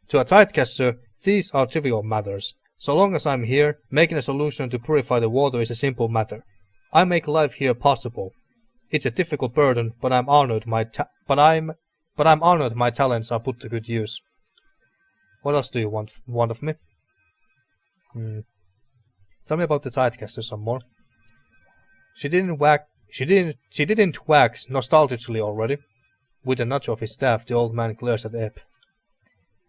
To a Tidecaster, these are trivial matters. So long as I'm here, making a solution to purify the water is a simple matter. I make life here possible. It's a difficult burden, but I'm honored my talents are put to good use. What else do you want of me? Tell me about the Tidecaster some more. She didn't wax nostalgically already. With a nudge of his staff, the old man glares at Ebb.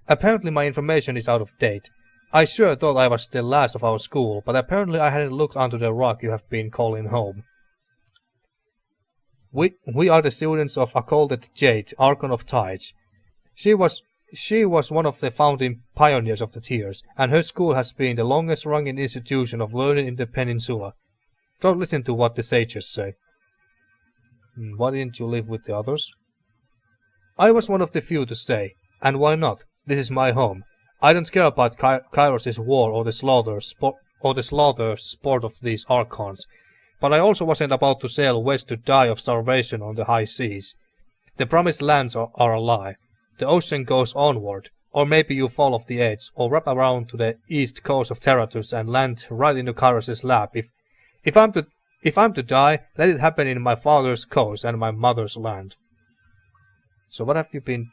Apparently my information is out of date. I sure thought I was the last of our school, but apparently I hadn't looked onto the rock you have been calling home. We are the students of Occulted Jade, Archon of Tides. She was one of the founding pioneers of the Tears, and her school has been the longest-running institution of learning in the peninsula. Don't listen to what the sages say. Why didn't you live with the others? I was one of the few to stay. And why not? This is my home. I don't care about Kyros' war or the slaughter sport of these archons, but I also wasn't about to sail west to die of starvation on the high seas. The promised lands are a lie. The ocean goes onward, or maybe you fall off the edge, or wrap around to the east coast of Terratus and land right into Kyros' lap. If I'm to die, let it happen in my father's coast and my mother's land. So what have you been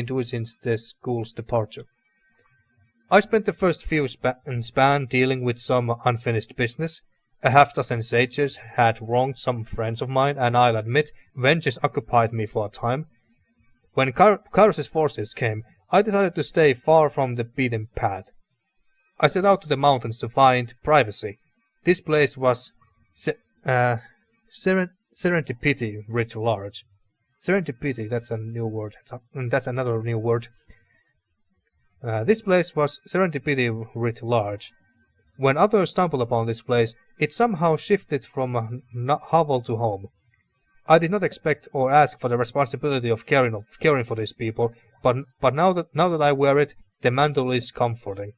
doing since the school's departure? I spent the first few span dealing with some unfinished business. A half-dozen sages had wronged some friends of mine, and I'll admit, vengeance occupied me for a time. When Kyros' forces came, I decided to stay far from the beaten path. I set out to the mountains to find privacy. This place was serendipity writ large. Serendipity, that's a new word. That's another new word. This place was serendipity writ large. When others stumbled upon this place, it somehow shifted from hovel to home. I did not expect or ask for the responsibility of caring for these people, but now that I wear it, the mantle is comforting.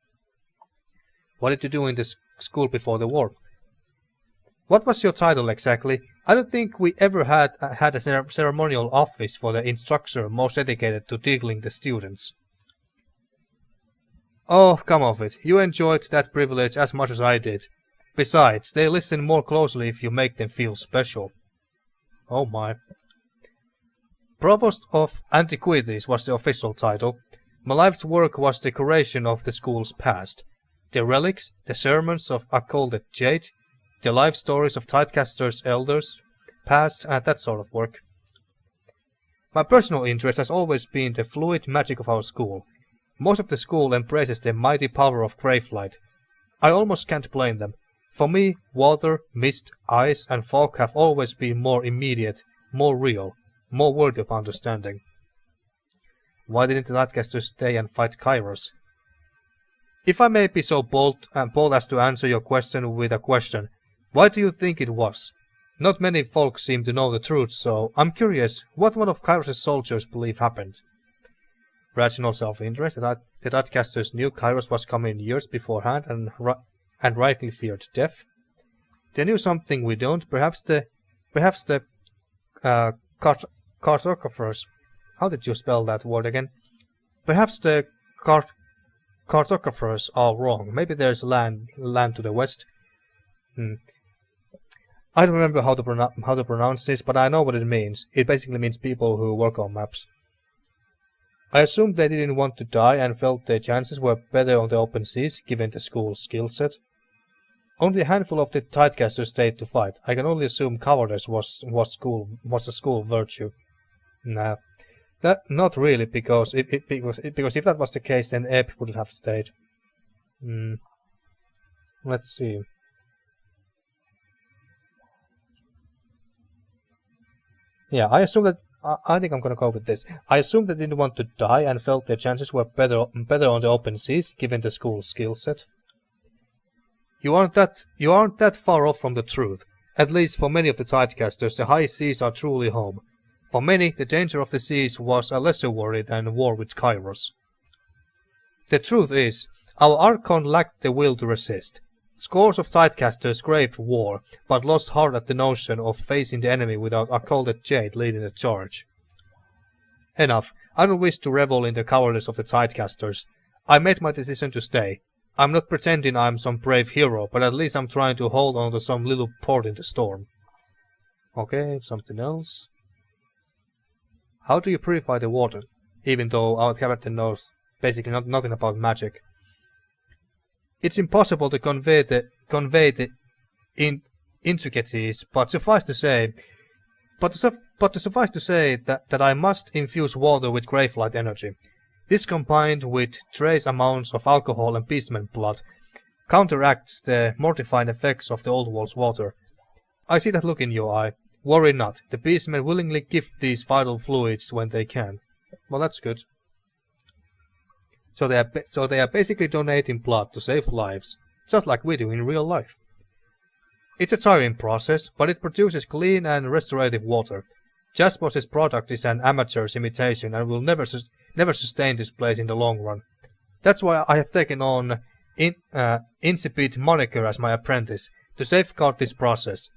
What did you do in this school before the war? What was your title exactly? I don't think we ever had a ceremonial office for the instructor most dedicated to tickling the students. Oh, come off it. You enjoyed that privilege as much as I did. Besides, they listen more closely if you make them feel special. Oh my. Provost of Antiquities was the official title. My life's work was the curation of the school's past. The relics, the sermons of occulted jade, the life stories of Tidecaster's elders, past, and that sort of work. My personal interest has always been the fluid magic of our school. Most of the school embraces the mighty power of Gravelight. I almost can't blame them. For me, water, mist, ice, and fog have always been more immediate, more real, more worthy of understanding. Why didn't the Tidecasters stay and fight Kyros? If I may be so bold as to answer your question with a question, why do you think it was? Not many folks seem to know the truth, so I'm curious what one of Kyros' soldiers believe happened. Rational self-interest. The Tidecasters knew Kyros was coming years beforehand and rightly feared death. They knew something we don't. Perhaps the cartographers. How did you spell that word again? Perhaps the cartographers are wrong. Maybe there's land to the west. I don't remember how to pronounce this, but I know what it means. It basically means people who work on maps. I assumed they didn't want to die and felt their chances were better on the open seas, given the school's skill set. Only a handful of the Tidecasters stayed to fight. I can only assume cowardice was a school virtue. Nah, that not really, because if that was the case, then Ebb would have stayed. Let's see. Yeah, I assume that. I think I'm gonna go with this. I assumed they didn't want to die and felt their chances were better on the open seas, given the school's skill set. You aren't that far off from the truth. At least for many of the Tidecasters, the high seas are truly home. For many, the danger of the seas was a lesser worry than war with Kyros. The truth is, our Archon lacked the will to resist. Scores of Tidecasters craved war, but lost heart at the notion of facing the enemy without occulted jade leading the charge. Enough. I don't wish to revel in the cowardice of the Tidecasters. I made my decision to stay. I'm not pretending I'm some brave hero, but at least I'm trying to hold on to some little port in the storm. Okay, something else. How do you purify the water? Even though our captain knows basically nothing about magic. It's impossible to convey the intricacies, but suffice to say that I must infuse water with Gravelight energy. This, combined with trace amounts of alcohol and beastmen blood, counteracts the mortifying effects of the old world's water. I see that look in your eye. Worry not, the beastmen willingly give these vital fluids when they can. Well, that's good. So they are basically donating blood to save lives, just like we do in real life. It's a tiring process, but it produces clean and restorative water. Jaspos' product is an amateur's imitation and will never never sustain this place in the long run. That's why I have taken on Incipit moniker as my apprentice, to safeguard this process.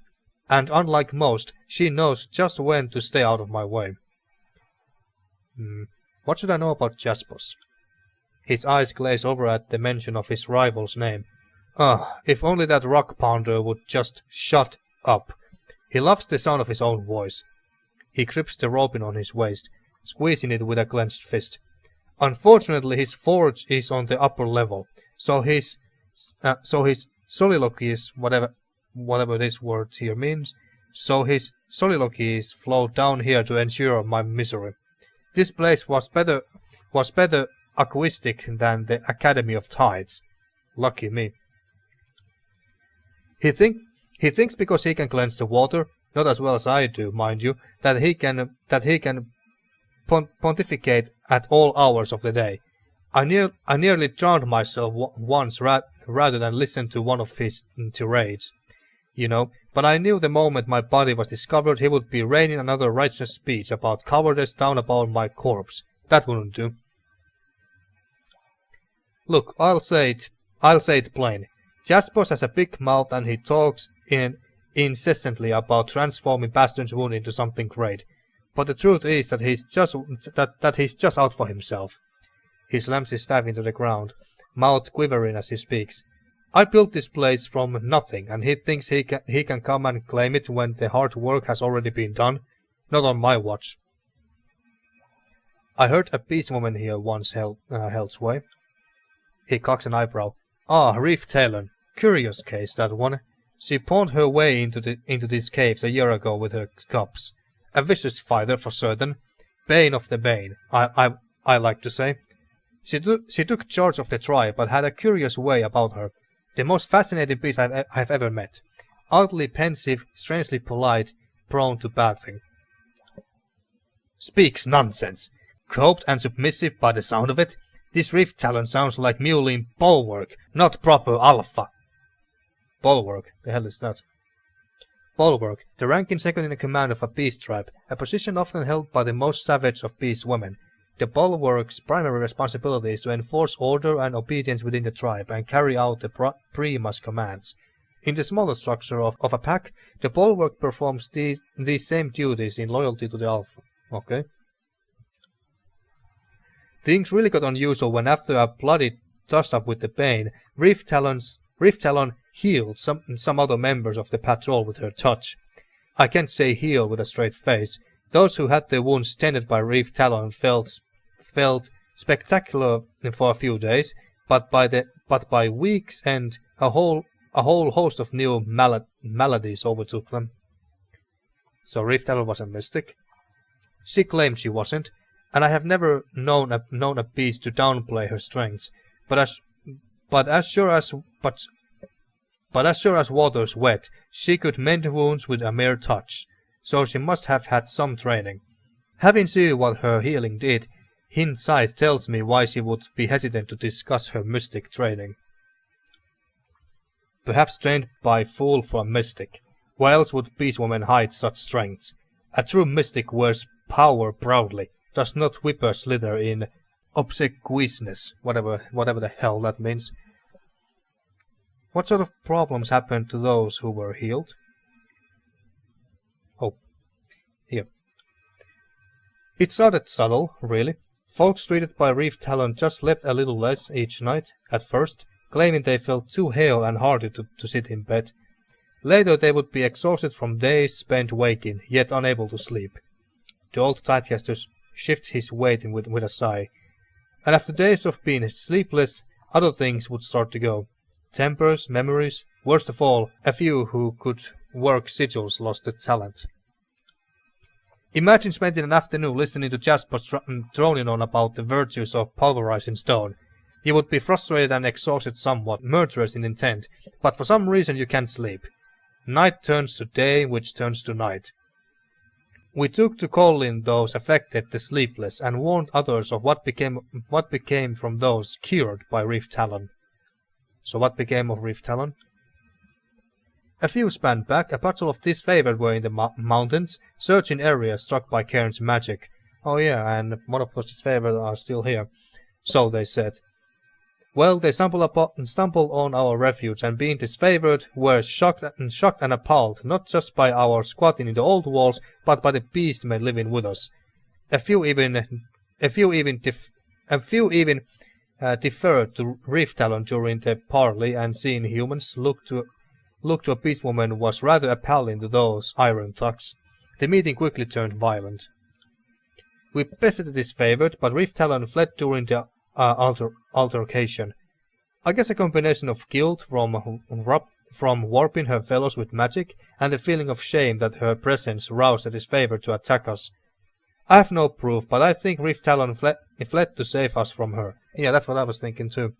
And unlike most, she knows just when to stay out of my way. What should I know about Jaspos? His eyes glaze over at the mention of his rival's name. If only that rock pounder would just shut up. He loves the sound of his own voice. He grips the robin on his waist, squeezing it with a clenched fist. Unfortunately, his forge is on the upper level, so his soliloquies, whatever this word here means, so his soliloquies flow down here to ensure my misery. This place was better acoustic than the Academy of Tides. Lucky me. He thinks because he can cleanse the water, not as well as I do, mind you, that he can pontificate at all hours of the day. I nearly drowned myself once rather than listen to one of his tirades. But I knew the moment my body was discovered he would be raining another righteous speech about cowardice down upon my corpse. That wouldn't do. Look, I'll say it plain. Jaspos has a big mouth and he talks incessantly about transforming Bastion's wound into something great. But the truth is that he's just out for himself. He slams his staff into the ground, mouth quivering as he speaks. I built this place from nothing, and he thinks he can come and claim it when the hard work has already been done. Not on my watch. I heard a beastwoman here once held sway. He cocks an eyebrow. Reef Talon. Curious case, that one. She pawned her way into these caves a year ago with her cubs. A vicious fighter for certain. Bane of the Bane, I like to say. She took charge of the tribe, but had a curious way about her. The most fascinating beast I've ever met. Oddly pensive, strangely polite, prone to bad things. Speaks nonsense. Coped and submissive by the sound of it. This Reef Talon sounds like mewling Bulwark, not proper Alpha. Bulwark? The hell is that? Bulwark, the ranking second in command of a beast tribe, a position often held by the most savage of beast women. The Bulwark's primary responsibility is to enforce order and obedience within the tribe and carry out the primus commands. In the smaller structure of a pack, the Bulwark performs these same duties in loyalty to the Alpha. Okay. Things really got unusual when after a bloody toss-up with the Bane, Reef Talon healed some other members of the patrol with her touch. I can't say heal with a straight face. Those who had their wounds tended by Reef Talon felt spectacular for a few days, but by week's end a whole host of new maladies overtook them. So Reef Talon was a mystic? She claimed she wasn't, and I have never known a beast to downplay her strengths. But as sure as water's wet, she could mend wounds with a mere touch. So she must have had some training. Having seen what her healing did, hindsight tells me why she would be hesitant to discuss her mystic training. Perhaps trained by fool for a mystic. Why else would beastwoman hide such strengths? A true mystic wears power proudly, does not whipper slither in obsequiousness, whatever the hell that means. What sort of problems happened to those who were healed? Oh, here. It started subtle, really. Folks treated by Reef Talon just slept a little less each night, at first, claiming they felt too hale and hardy to sit in bed. Later they would be exhausted from days spent waking, yet unable to sleep. The old Tidecaster shifts his weight with a sigh. And after days of being sleepless, other things would start to go. Tempers, memories, worst of all, a few who could work sigils lost the talent. Imagine spending an afternoon listening to Jaspos droning on about the virtues of pulverizing stone. You would be frustrated and exhausted somewhat, murderous in intent, but for some reason you can't sleep. Night turns to day, which turns to night. We took to calling those affected the sleepless, and warned others of what became from those cured by Reef Talon. So what became of Reef Talon? A few span back, a patrol of disfavored were in the mountains, searching areas struck by Cairn's magic. Oh yeah, and one of us favored are still here. So they said. Well, they stumbled on our refuge, and being disfavored, were shocked and appalled, not just by our squatting in the old walls, but by the beastmen living with us. A few even deferred to Reef Talon during the parley, and seeing humans look to a beast woman was rather appalling to those iron thugs. The meeting quickly turned violent. We bested the disfavored, but Reef Talon fled during the altercation. I guess a combination of guilt from warping her fellows with magic, and the feeling of shame that her presence roused the disfavored to attack us. I have no proof, but I think Reef Talon fled to save us from her. Yeah, that's what I was thinking too.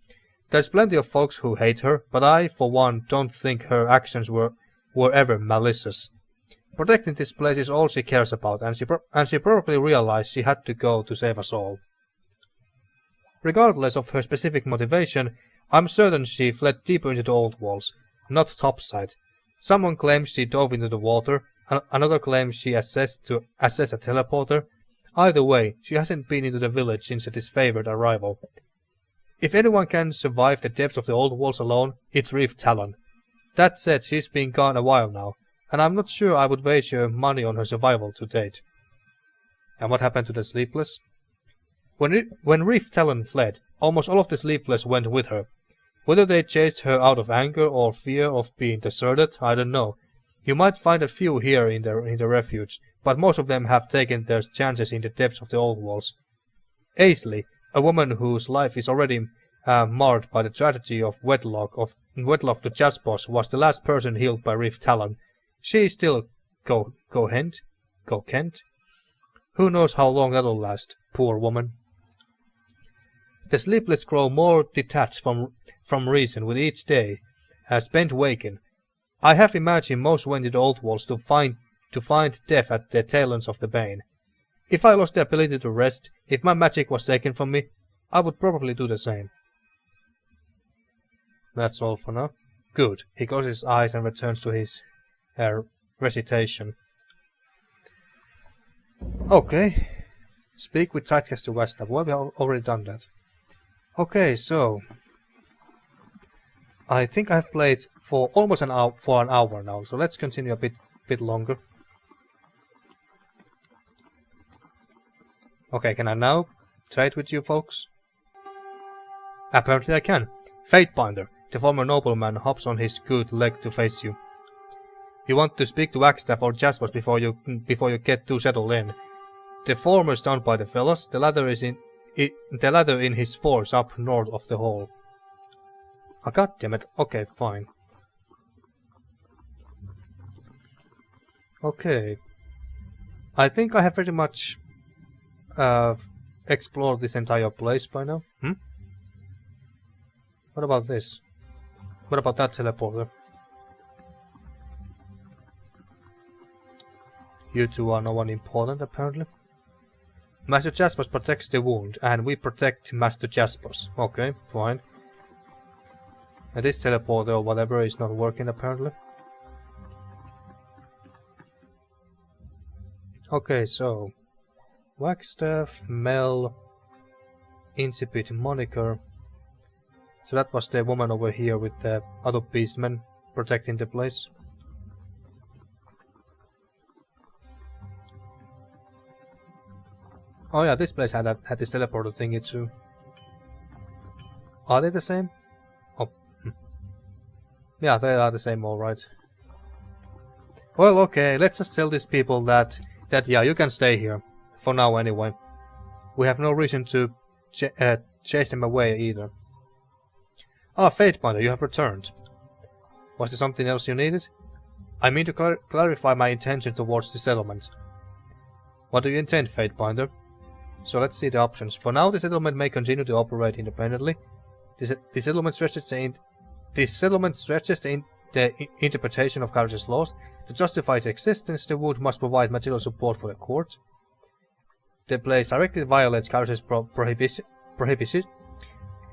There's plenty of folks who hate her, but I, for one, don't think her actions were ever malicious. Protecting this place is all she cares about, and she probably realized she had to go to save us all. Regardless of her specific motivation, I'm certain she fled deeper into the old walls, not topside. Someone claims she dove into the water, another claims she assessed a teleporter. Either way, she hasn't been into the village since a disfavored arrival. If anyone can survive the depths of the old walls alone, it's Reef Talon. That said, she's been gone a while now, and I'm not sure I would wager money on her survival to date. And what happened to the Sleepless? When Reef Talon fled, almost all of the Sleepless went with her. Whether they chased her out of anger or fear of being deserted, I don't know. You might find a few here in the refuge, but most of them have taken their chances in the depths of the old walls. Aisley, a woman whose life is already marred by the tragedy of wedlock to Jaspos, was the last person healed by Reef Talon. She is still coherent. Who knows how long that'll last, poor woman. The Sleepless grow more detached from reason with each day spent waking. I have imagined most went to the old walls to find death at the tail ends of the bane. If I lost the ability to rest, if my magic was taken from me, I would probably do the same. That's all for now. Good. He closes his eyes and returns to his recitation. Okay. Speak with Tidecaster Wagstaff. Well, we have already done that. Okay, so I think I've played for almost an hour now, so let's continue a bit longer. Okay, can I now trade with you folks? Apparently I can. Fatebinder, the former nobleman, hops on his good leg to face you. You want to speak to Wagstaff or Jaspos before you get too settled in. The former is down by the fellows, the latter in his force up north of the hall. Oh, goddammit. Okay, fine. Okay. I think I have pretty much explored this entire place by now. What about this? What about that teleporter? You two are no one important, apparently. Master Jaspos protects the wound, and we protect Master Jaspos. Okay, fine. And this teleporter or whatever is not working, apparently. Okay, so Wagstaff, Mel, Incipit moniker. So that was the woman over here with the other beastmen protecting the place. Oh yeah, this place had this teleporter thingy too. Are they the same? Oh, yeah, they are the same, alright. Well, okay, let's just tell these people that yeah, you can stay here. For now, anyway. We have no reason to chase them away either. Ah, Fatebinder, you have returned. Was there something else you needed? I mean to clarify my intention towards the settlement. What do you intend, Fatebinder? So let's see the options. For now, the settlement may continue to operate independently. The settlement stretches the interpretation of Kyros' laws. To justify its existence, the wood must provide material support for the court. The place directly violates Kyros'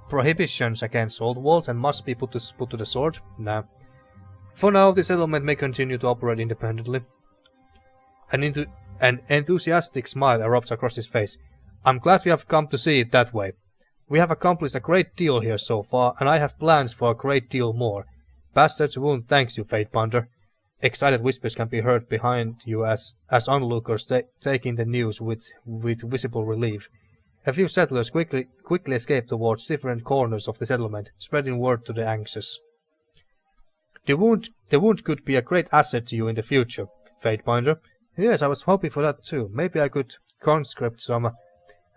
prohibitions against old walls and must be put to the sword. Nah. For now, the settlement may continue to operate independently. An An enthusiastic smile erupts across his face. I'm glad you have come to see it that way. We have accomplished a great deal here so far, and I have plans for a great deal more. Bastard's Wound thanks you, Fatebinder. Excited whispers can be heard behind you as onlookers take in the news with visible relief. A few settlers quickly escape towards different corners of the settlement, spreading word to the anxious. The wound could be a great asset to you in the future, Fatebinder. Yes, I was hoping for that too. Maybe I could conscript some of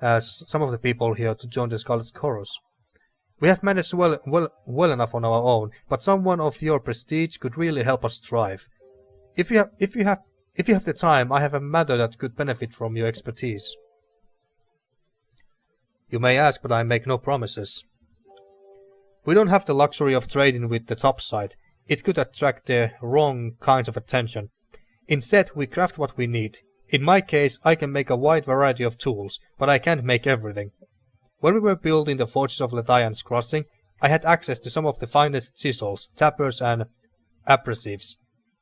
the people here to join the Scarlet Chorus. We have managed well enough on our own, but someone of your prestige could really help us thrive. If you have the time, I have a matter that could benefit from your expertise. You may ask, but I make no promises. We don't have the luxury of trading with the topside. It could attract the wrong kinds of attention. Instead, we craft what we need. In my case, I can make a wide variety of tools, but I can't make everything. When we were building the forges of Lethian's Crossing, I had access to some of the finest chisels, tappers and abrasives.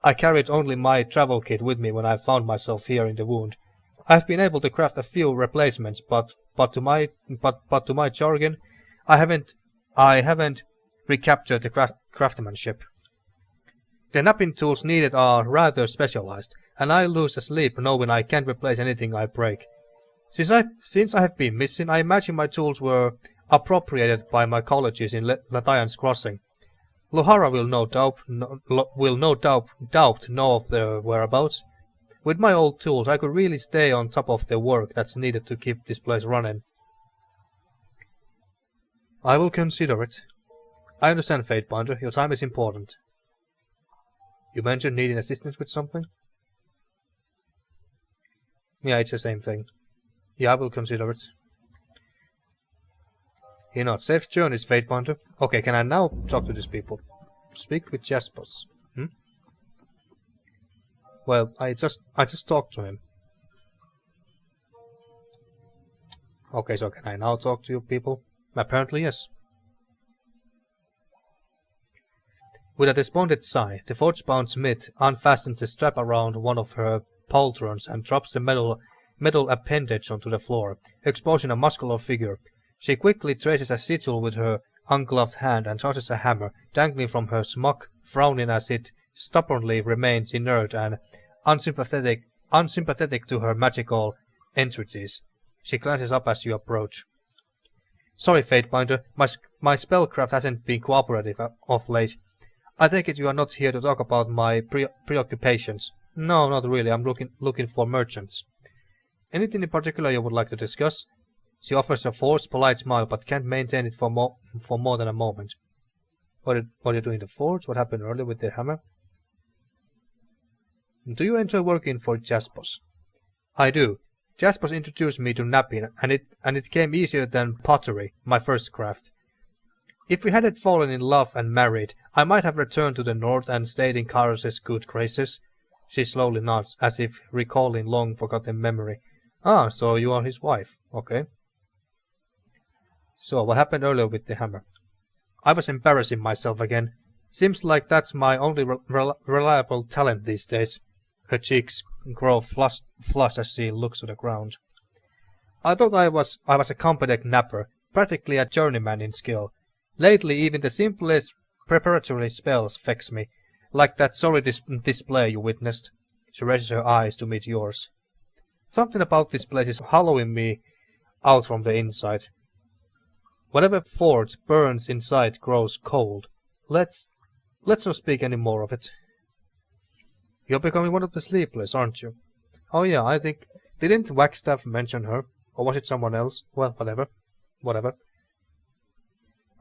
I carried only my travel kit with me when I found myself here in the Wound. I have been able to craft a few replacements, but to my jargon, I haven't recaptured the craftsmanship. The knapping tools needed are rather specialized, and I lose sleep knowing I can't replace anything I break. Since I have been missing, I imagine my tools were appropriated by my colleges in Lethian's Crossing. Lohara will no doubt know of their whereabouts. With my old tools, I could really stay on top of the work that's needed to keep this place running. I will consider it. I understand, Fatebinder. Your time is important. You mentioned needing assistance with something? Yeah, it's the same thing. Yeah, I will consider it. He nods. Safe journeys, Fatebinder. Okay, can I now talk to these people? Speak with Jaspos. Well, I just talked to him. Okay, so can I now talk to you people? Apparently, yes. With a despondent sigh, the forge-bound smith unfastens the strap around one of her pauldrons and drops the metal appendage onto the floor, exposing a muscular figure. She quickly traces a sigil with her ungloved hand and tosses a hammer, dangling from her smock, frowning as it stubbornly remains inert and unsympathetic to her magical entreaties. She glances up as you approach. Sorry, Fatebinder, my spellcraft hasn't been cooperative of late. I take it you are not here to talk about my preoccupations. No, not really. I'm looking for merchants. Anything in particular you would like to discuss? She offers a forced, polite smile, but can't maintain it for more than a moment. What are you doing in the forge? What happened earlier with the hammer? Do you enjoy working for Jaspos? I do. Jaspos introduced me to knapping, and it came easier than pottery, my first craft. If we hadn't fallen in love and married, I might have returned to the north and stayed in Kyros' good graces. She slowly nods, as if recalling long-forgotten memory. Ah, so you are his wife. Okay. So, what happened earlier with the hammer? I was embarrassing myself again. Seems like that's my only reliable talent these days. Her cheeks grow flushed as she looks to the ground. I thought I was a competent knapper, practically a journeyman in skill. Lately, even the simplest preparatory spells vex me, like that sorry display you witnessed. She raises her eyes to meet yours. Something about this place is hollowing me out from the inside. Whatever forge burns inside grows cold. Let's not speak any more of it. You're becoming one of the sleepless, aren't you? Oh yeah, I think... Didn't Wagstaff mention her? Or was it someone else? Well, whatever.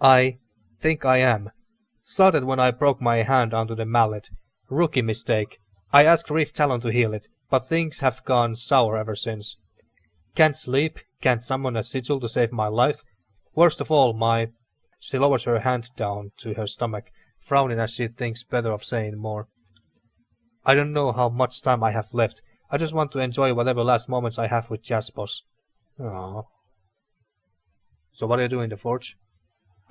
I think I am. Started when I broke my hand onto the mallet. Rookie mistake. I asked Reef Talon to heal it, but things have gone sour ever since. Can't sleep, can't summon a sigil to save my life. Worst of all, She lowers her hand down to her stomach, frowning as she thinks better of saying more. I don't know how much time I have left. I just want to enjoy whatever last moments I have with Jaspos. Aww. So what are you doing in the forge?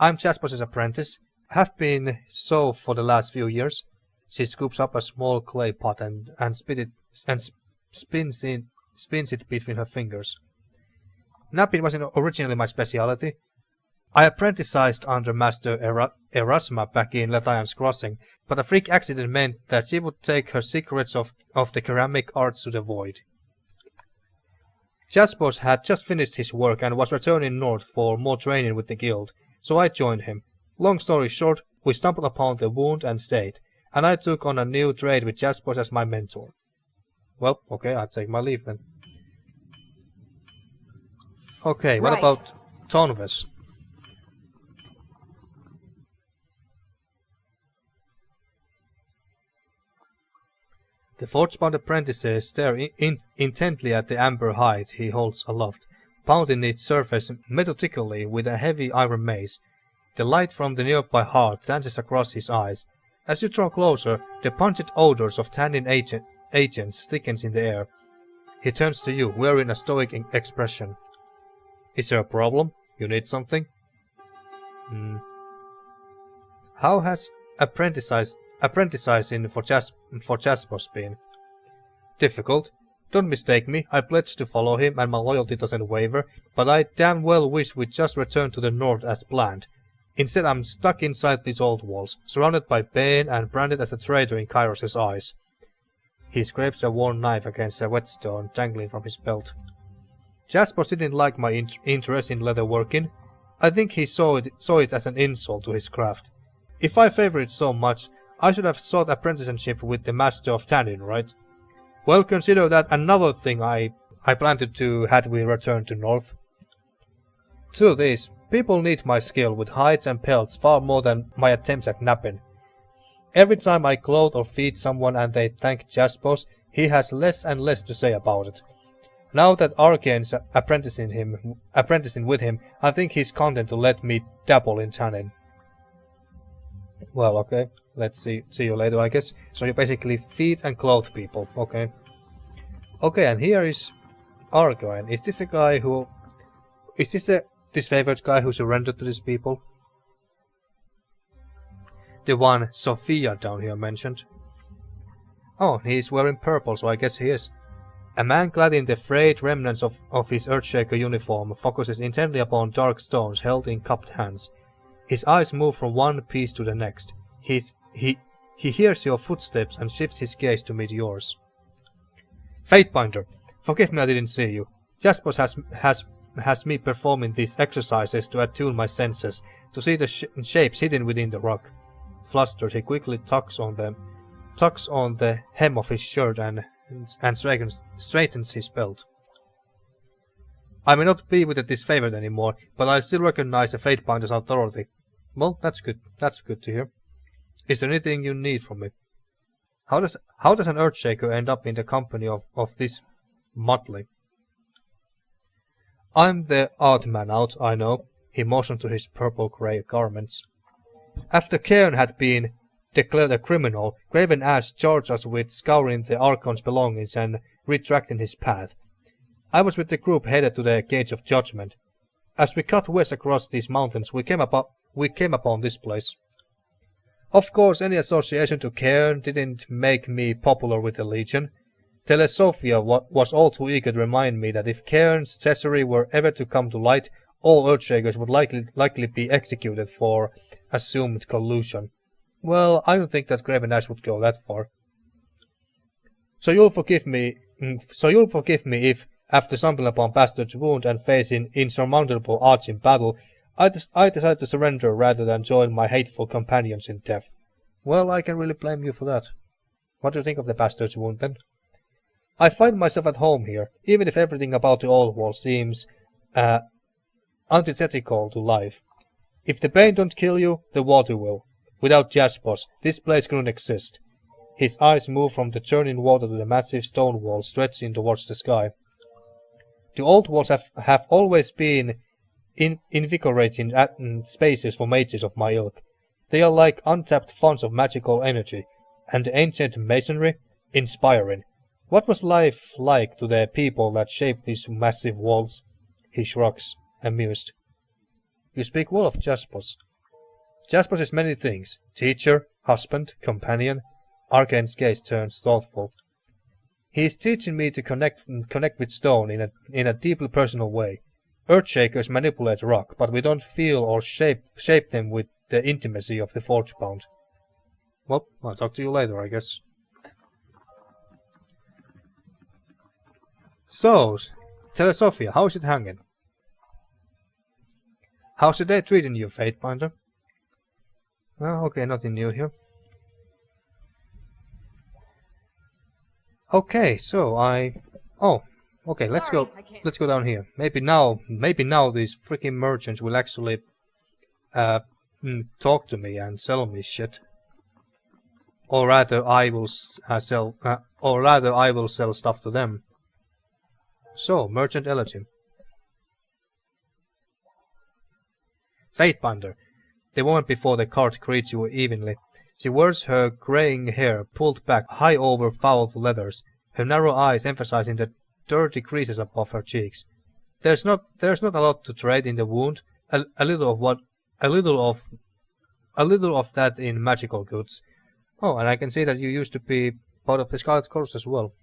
I'm Jaspos' apprentice. Have been so for the last few years. She scoops up a small clay pot and spins spins it between her fingers. Knapping wasn't originally my speciality. I apprenticed under Master Erasma back in Lethian's Crossing, but a freak accident meant that she would take her secrets of the ceramic arts to the void. Jaspos had just finished his work and was returning north for more training with the guild, so I joined him. Long story short, we stumbled upon the wound and stayed, and I took on a new trade with Jaspos as my mentor. Well, okay, I'll take my leave then. Okay, what about Tonves? The forge-bound apprentices stare intently at the amber hide he holds aloft, pounding its surface methodically with a heavy iron mace. The light from the nearby hearth dances across his eyes. As you draw closer, the pungent odors of tannin agents thickens in the air. He turns to you, wearing a stoic expression. Is there a problem? You need something? How has apprenticing for Jaspos been? Difficult. Don't mistake me, I pledged to follow him and my loyalty doesn't waver, but I damn well wish we'd just returned to the north as planned. Instead I'm stuck inside these old walls, surrounded by bane and branded as a traitor in Kyros' eyes. He scrapes a worn knife against a whetstone dangling from his belt. Jaspos didn't like my interest in leatherworking. I think he saw it as an insult to his craft. If I favor it so much, I should have sought apprenticeship with the Master of Tannin, right? Well, consider that another thing I plan to do had we returned to north. To this, people need my skill with hides and pelts far more than my attempts at napping. Every time I clothe or feed someone and they thank Jaspos, he has less and less to say about it. Now that Arcane's apprenticing with him, I think he's content to let me dabble in tannin. Well, okay. Let's see you later, I guess. So you basically feed and clothe people, okay. Okay, and here is Argine. Is this a guy who... Is this a disfavored guy who surrendered to these people? The one Sophia down here mentioned. Oh, he's wearing purple, so I guess he is. A man clad in the frayed remnants of his Earthshaker uniform focuses intently upon dark stones held in cupped hands. His eyes move from one piece to the next. He hears your footsteps and shifts his gaze to meet yours. Fatebinder, forgive me I didn't see you. Jaspos has me performing these exercises to attune my senses, to see the shapes hidden within the rock. Flustered, he quickly tucks on the hem of his shirt and straightens his belt. I may not be with the disfavored anymore, but I still recognize a Fatebinder's authority. Well, that's good. That's good to hear. Is there anything you need from me? How does an Earthshaker end up in the company of this motley? I'm the odd man out, I know. He motioned to his purple-grey garments. After Cairn had been declared a criminal, Graven Ash charged us with scouring the Archon's belongings and retracting his path. I was with the group headed to the Gate of Judgment. As we cut west across these mountains, we came upon this place. Of course, any association to Cairn didn't make me popular with the Legion. Telesophia was all too eager to remind me that if Cairn's treachery were ever to come to light, all Earthshakers would likely be executed for assumed collusion. Well, I don't think that Graven Ash would go that far. So you'll forgive me if, after stumbling upon Bastard's wound and facing insurmountable odds in battle, I decided to surrender rather than join my hateful companions in death. Well, I can really blame you for that. What do you think of the Bastard's wound, then? I find myself at home here, even if everything about the old world seems antithetical to life. If the pain don't kill you, the water will. Without Jaspos, this place couldn't exist. His eyes move from the churning water to the massive stone walls stretching towards the sky. The old walls have always been invigorating spaces for mages of my ilk. They are like untapped fonts of magical energy, and the ancient masonry, inspiring. What was life like to the people that shaped these massive walls? He shrugs, amused. You speak well of Jaspos. Jaspos is many things. Teacher, husband, companion. Arcane's gaze turns thoughtful. He's teaching me to connect with stone in a deeply personal way. Earthshakers manipulate rock, but we don't feel or shape them with the intimacy of the Forgebound. Well, I'll talk to you later, I guess. So, Telesophia, how's it hanging? How's the day treating you, Fatebinder? Well, okay, nothing new here. Okay, so okay, let's go down here. Maybe now these freaking merchants will actually talk to me and sell me shit. Or rather I will sell stuff to them. So, Merchant Elegy. Fatebinder. The woman before the cart greets you evenly. She wears her graying hair pulled back high over fouled leathers, her narrow eyes emphasizing the dirty creases above her cheeks. There's not a lot to trade in the wound, a little of that in magical goods. Oh, and I can see that you used to be part of the Scarlet Course as well.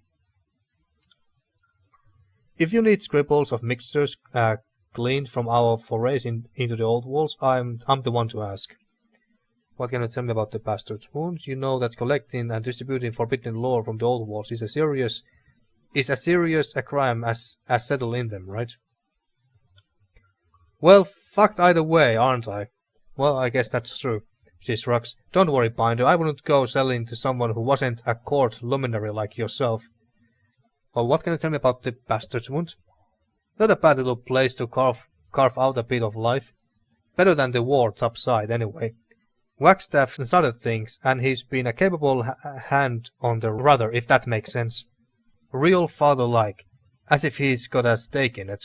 If you need scribbles of mixtures gleaned from our forays into the old walls, I'm the one to ask. What can you tell me about the Bastard's Wound? You know that collecting and distributing forbidden lore from the old walls is as serious a crime as settled in them, right? Well, fucked either way, aren't I? Well, I guess that's true. She shrugs. Don't worry, Binder, I wouldn't go selling to someone who wasn't a court luminary like yourself. Well, what can you tell me about the Bastard's Wound? Not a bad little place to carve out a bit of life. Better than the war topside, anyway. Wagstaff started things, and he's been a capable hand on the rudder, if that makes sense. Real father-like, as if he's got a stake in it.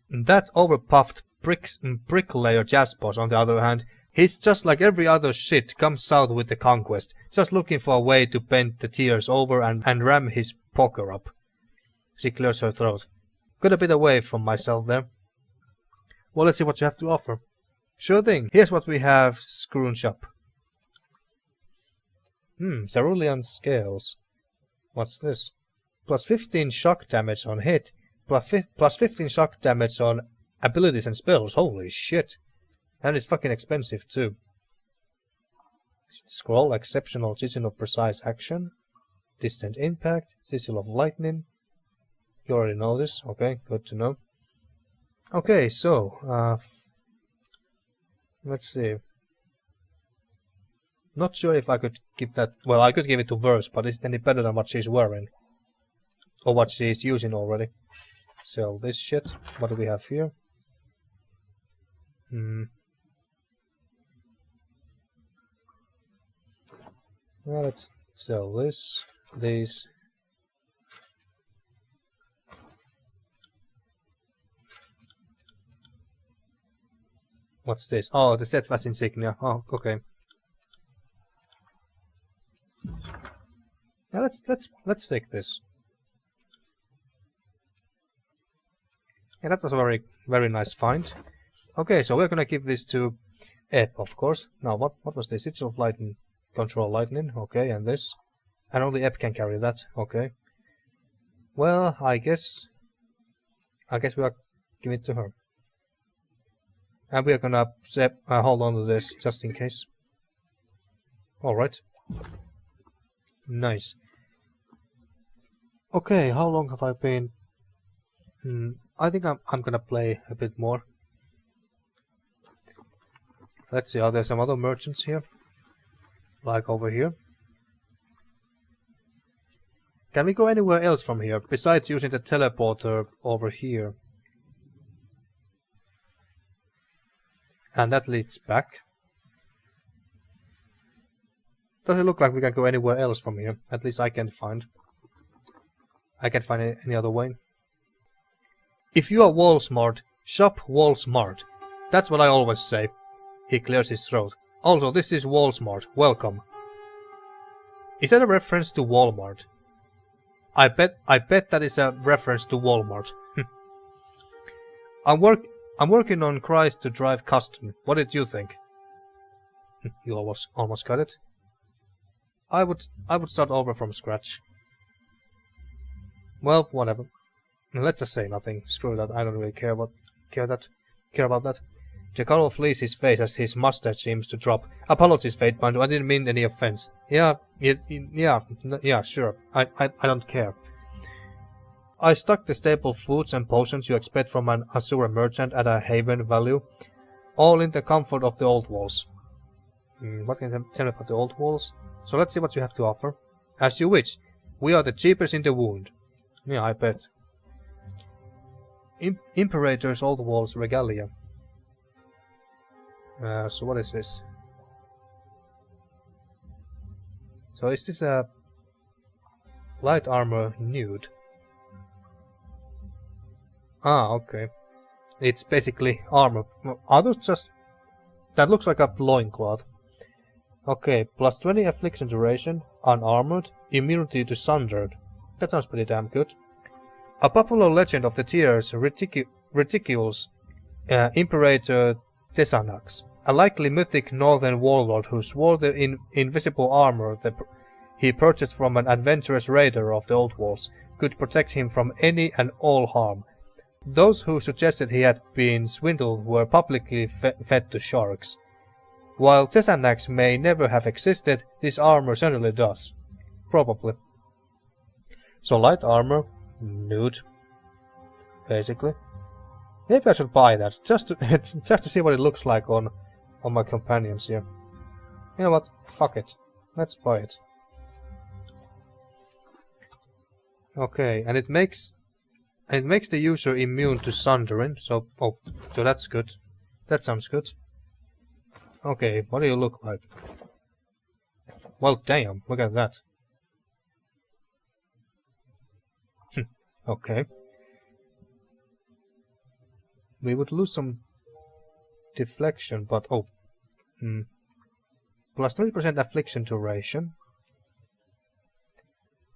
That overpuffed bricklayer Jaspos, on the other hand, he's just like every other shit comes south with the conquest, just looking for a way to bend the tears over and ram his poker up. She clears her throat. Got a bit away from myself there. Well, let's see what you have to offer. Sure thing. Here's what we have scrounged up. Cerulean Scales. What's this? Plus 15 shock damage on hit. Plus 15 shock damage on abilities and spells. Holy shit. And it's fucking expensive too. Scroll. Exceptional Sigil of Precise Action. Distant Impact. Sigil of Lightning. You already know this. Okay, good to know. Okay, so, let's see. Not sure if I could give that... Well, I could give it to Verse, but is it any better than what she's wearing? Or what she's using already? So, this shit. What do we have here? Well, let's sell this. These. What's this? Oh, the steadfast insignia. Oh, okay. Now let's take this. Yeah, that was a very nice find. Okay, so we're gonna give this to Ebb, of course. Now, what was this? Sigil of Lightning, control lightning. Okay, and this, and only Ebb can carry that. Okay. Well, I guess we are giving it to her. And we are gonna hold on to this just in case. Alright. Nice. Okay, how long have I been? I think I'm gonna play a bit more. Let's see, are there some other merchants here? Like over here? Can we go anywhere else from here, besides using the teleporter over here? And that leads back. Doesn't look like we can go anywhere else from here. At least I can't find. I can't find any other way. If you are wall smart, shop wall smart. That's what I always say. He clears his throat. Also, this is wall smart. Welcome. Is that a reference to Walmart? I bet that is a reference to Walmart. I'm working on Christ to drive custom. What did you think? You almost got it. I would start over from scratch. Well, whatever. Let's just say nothing. Screw that. I don't really care about that. Giancarlo flees his face as his mustache seems to drop. Apologies, Fatebinder. I didn't mean any offense. Yeah, sure. I don't care. I stocked the staple foods and potions you expect from an Asura merchant at a haven value, all in the comfort of the old walls. What can you tell me about the old walls? So let's see what you have to offer. As you wish. We are the cheapest in the wound. Yeah, I bet. Imperator's old walls regalia. So what is this? So is this a light armor nude? Ah, okay. It's basically armor. Are those just... That looks like a loincloth. Okay, plus 20 affliction duration, unarmored, immunity to sundered. That sounds pretty damn good. A popular legend of the tiers ridicules Imperator Tesanax, a likely mythic northern warlord who swore the invisible armor that he purchased from an adventurous raider of the old walls could protect him from any and all harm. Those who suggested he had been swindled were publicly fed to sharks. While Tesanax may never have existed, this armor certainly does. Probably. So light armor, nude, basically. Maybe I should buy that, just to see what it looks like on my companions here. You know what? Fuck it. Let's buy it. Okay, and it makes the user immune to sundering. So so that's good. That sounds good. Okay, what do you look like? Well, damn, look at that. Okay. We would lose some deflection, but plus 20% affliction duration.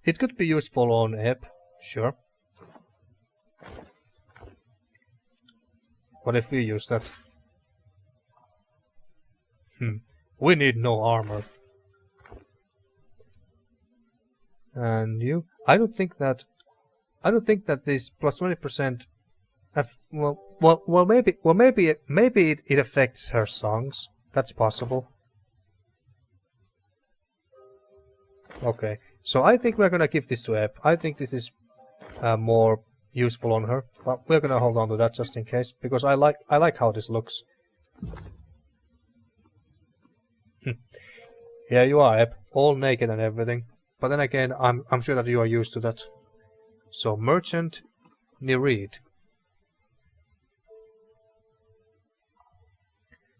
It could be useful on Ebb, sure. What if we use that? We need no armor. And you? I don't think that this plus 20%. Maybe it affects her songs. That's possible. Okay, so I think we're gonna give this to Ebb. I think this is more useful on her, but we're gonna hold on to that just in case because I like how this looks. Here you are, Ebb, all naked and everything. But then again, I'm sure that you are used to that. So merchant, Nereid.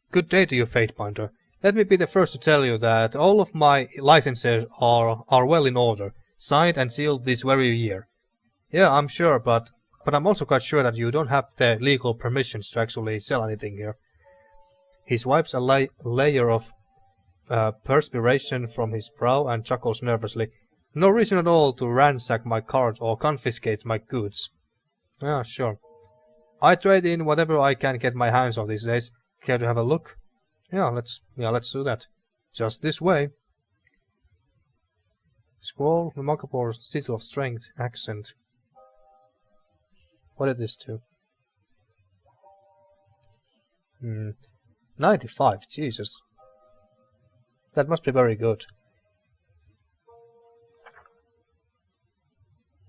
Good day to you, Fatebinder. Let me be the first to tell you that all of my licenses are well in order, signed and sealed this very year. Yeah, I'm sure, but I'm also quite sure that you don't have the legal permissions to actually sell anything here. He swipes a layer of perspiration from his brow and chuckles nervously. No reason at all to ransack my cart or confiscate my goods. Yeah, sure. I trade in whatever I can get my hands on these days. Care to have a look? Yeah, let's do that. Just this way. Scroll, remarkable sigil of strength, accent. What did this do? 95, Jesus. That must be very good.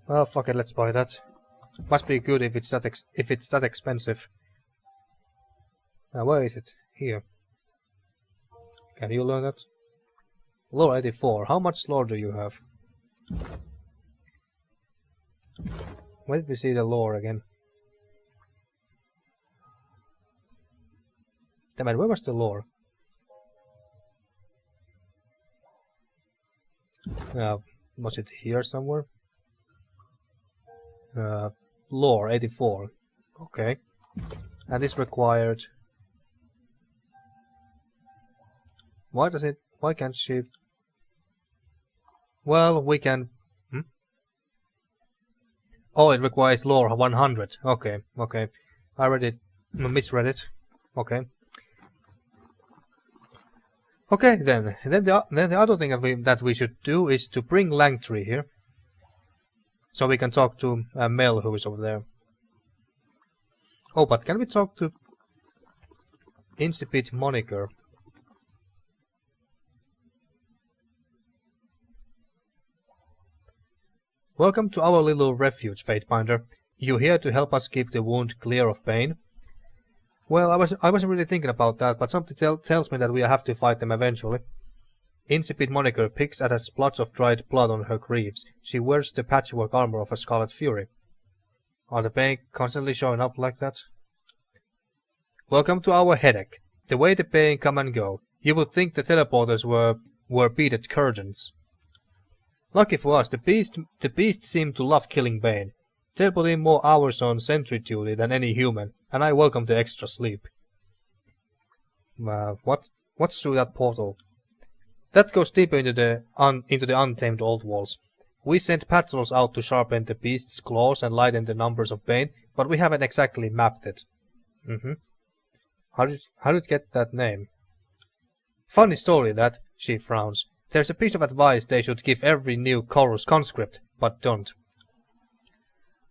Well, fuck it, let's buy that. Must be good if it's that expensive. Now, where is it? Here. Can you learn that? Lore 84. How much lore do you have? Where did we see the lore again? Damn it, where was the lore? Was it here somewhere? Lore 84. Okay. And it's required. Why can't she? Well, we can. Oh, it requires lore 100. Okay. I read it. Misread it. Okay. Okay, then the other thing that we should do is to bring Langtree here. So we can talk to Mel, who is over there. Oh, but can we talk to Incipit Moniker? Welcome to our little refuge, Fatebinder. You here to help us keep the wound clear of pain? Well, I wasn't really thinking about that, but something tells me that we have to fight them eventually. Incipit Moniker picks at a splotch of dried blood on her greaves. She wears the patchwork armor of a Scarlet Fury. Are the pain constantly showing up like that? Welcome to our headache. The way the pain come and go. You would think the teleporters were beaded curtains. Lucky for us, the beast seemed to love killing Bane. They put in more hours on sentry duty than any human, and I welcome the extra sleep. What's through that portal? That goes deeper into the untamed old walls. We sent patrols out to sharpen the beast's claws and lighten the numbers of Bane, but we haven't exactly mapped it. How did it get that name? Funny story that, she frowns. There's a piece of advice they should give every new Kyros conscript, but don't.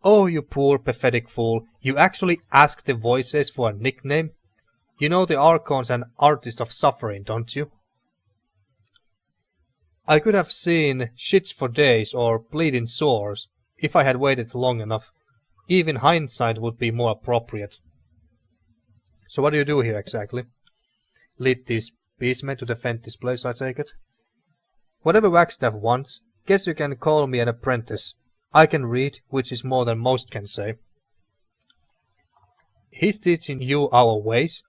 Oh, you poor pathetic fool, you actually asked the voices for a nickname? You know the Archon's an artist of suffering, don't you? I could have seen shits for days or bleeding sores if I had waited long enough. Even hindsight would be more appropriate. So what do you do here exactly? Lead these beastmen to defend this place, I take it? Whatever Wagstaff wants, guess you can call me an apprentice. I can read, which is more than most can say. He's teaching you our ways?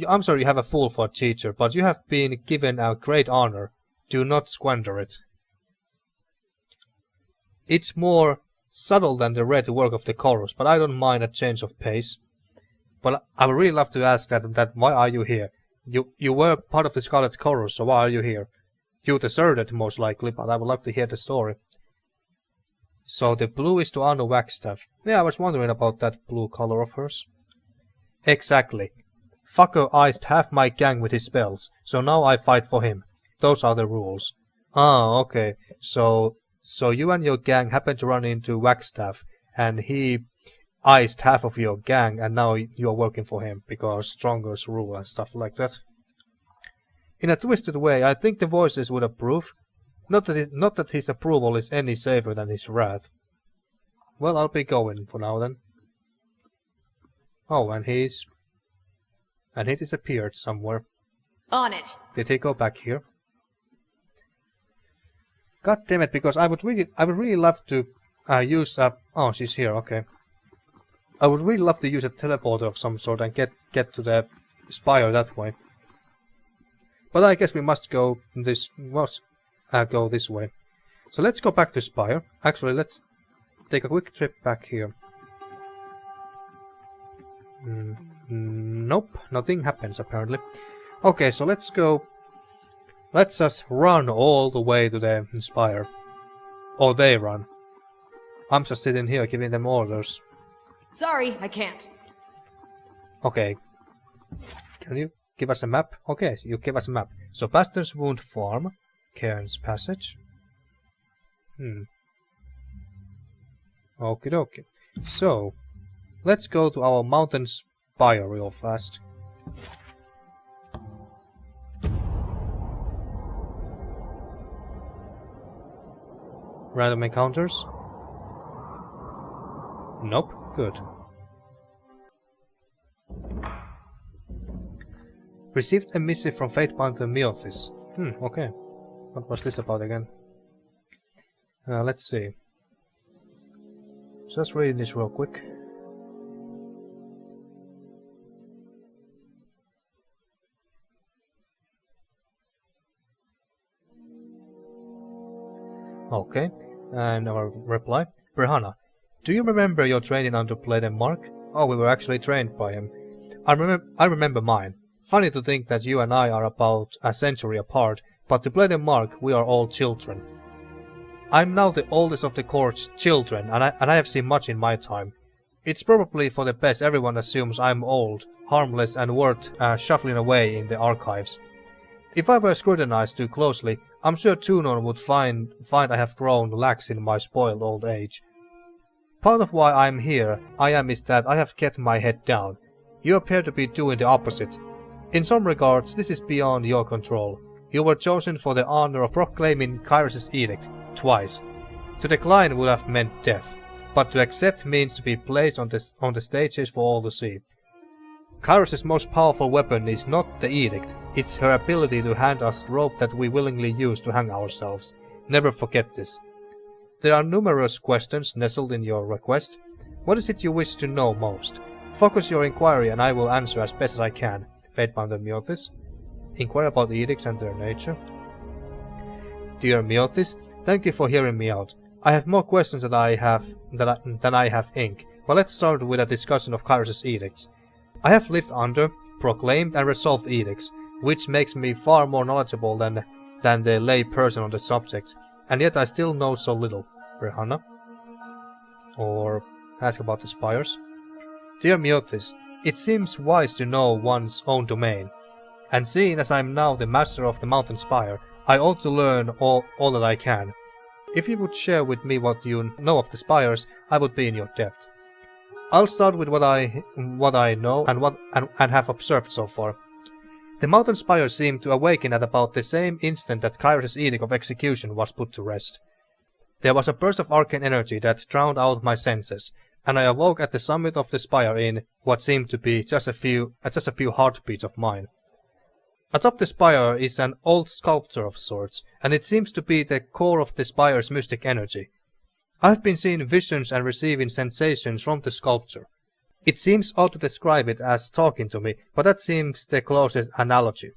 I'm sorry you have a fool for a teacher, but you have been given a great honor. Do not squander it. It's more subtle than the red work of the Kyros, but I don't mind a change of pace. But I would really love to ask that why are you here? You were part of the Scarlet Kyros, so why are you here? You deserved it, most likely, but I would like to hear the story. So the blue is to honor Wagstaff. Yeah, I was wondering about that blue color of hers. Exactly. Fucker iced half my gang with his spells, so now I fight for him. Those are the rules. Ah, okay. So you and your gang happened to run into Wagstaff, and he iced half of your gang, and now you're working for him, because strongest rule and stuff like that. In a twisted way, I think the voices would approve. Not that his approval is any safer than his wrath. Well, I'll be going for now then. Oh, and he disappeared somewhere. On it. Did he go back here? God damn it! Because I would really love to use a. Oh, she's here. Okay. I would really love to use a teleporter of some sort and get to the spire that way. But I guess we must go this way. So let's go back to Spire. Actually, let's take a quick trip back here. Nope, nothing happens apparently. Okay, so let's go. Let's just run all the way to the Spire. Or they run. I'm just sitting here giving them orders. Sorry, I can't. Okay. Can you give us a map? Okay, you give us a map. So Bastards Wound Farm, Cairns Passage. Okie dokie. So, let's go to our mountain spire real fast. Random encounters? Nope, good. Received a missive from Fatebinder Miothis. Okay. What was this about again? Let's see. Just reading this real quick. Okay, and our reply. Brahana, do you remember your training under Blade Mark? Oh, we were actually trained by him. I remember mine. Funny to think that you and I are about a century apart, but to Blade Mark we are all children. I'm now the oldest of the court's children, and I have seen much in my time. It's probably for the best everyone assumes I'm old, harmless and worth shuffling away in the archives. If I were scrutinized too closely, I'm sure Tunon would find I have grown lax in my spoiled old age. Part of why I'm here is that I have kept my head down. You appear to be doing the opposite. In some regards, this is beyond your control. You were chosen for the honor of proclaiming Kyros' edict, twice. To decline would have meant death, but to accept means to be placed on the stages for all to see. Kyros' most powerful weapon is not the edict, it's her ability to hand us rope that we willingly use to hang ourselves. Never forget this. There are numerous questions nestled in your request. What is it you wish to know most? Focus your inquiry and I will answer as best as I can. Fatebounder Miothis. Inquire about the edicts and their nature. Dear Miothis, thank you for hearing me out. I have more questions than I have ink, but let's start with a discussion of Kyros' edicts. I have lived under, proclaimed and resolved edicts, which makes me far more knowledgeable than the lay person on the subject, and yet I still know so little. Brihanna? Or ask about the spires? Dear Miothis, it seems wise to know one's own domain, and seeing as I am now the master of the mountain spire, I ought to learn all that I can. If you would share with me what you know of the spires, I would be in your debt. I'll start with what I know and have observed so far. The mountain spires seemed to awaken at about the same instant that Kyros' edict of execution was put to rest. There was a burst of arcane energy that drowned out my senses, and I awoke at the summit of the spire in what seemed to be just a few heartbeats of mine. Atop the spire is an old sculpture of sorts, and it seems to be the core of the spire's mystic energy. I have been seeing visions and receiving sensations from the sculpture. It seems odd to describe it as talking to me, but that seems the closest analogy.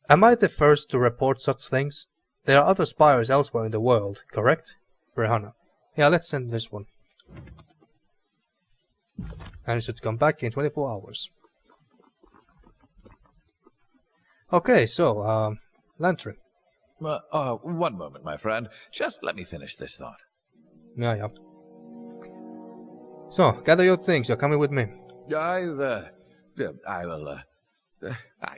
Am I the first to report such things? There are other spires elsewhere in the world, correct? Brihanna. Yeah, let's send this one. And it should come back in 24 hours. Okay, so, Lantry. One moment, my friend. Just let me finish this thought. Yeah. So, gather your things, you're coming with me. I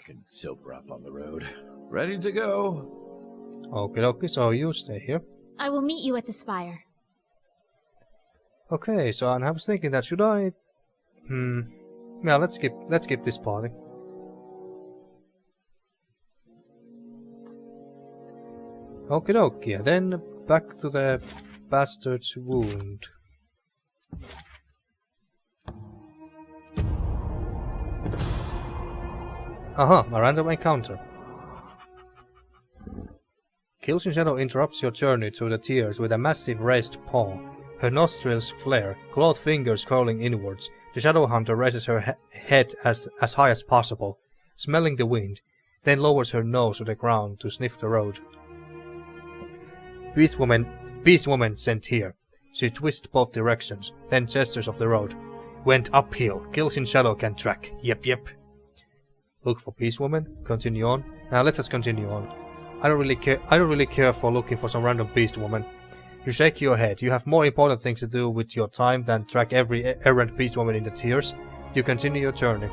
can sober up on the road. Ready to go. Okay, so you stay here. I will meet you at the spire. Okay, so I was thinking that should I... Yeah, let's skip this party. Okie dokie, then back to the bastard's wound. Aha, a random encounter. Kills in Shadow interrupts your journey through the tears with a massive raised paw. Her nostrils flare, clawed fingers curling inwards. The Shadow Hunter raises her head as high as possible, smelling the wind, then lowers her nose to the ground to sniff the road. Beast woman sent here. She twists both directions, then gestures of the road. Went uphill. Kills in Shadow can track. Yep. Look for Beast woman. Continue on. Now let us continue on. I don't really care for looking for some random beast woman. You shake your head. You have more important things to do with your time than track every errant beast woman in the tears. You continue your journey.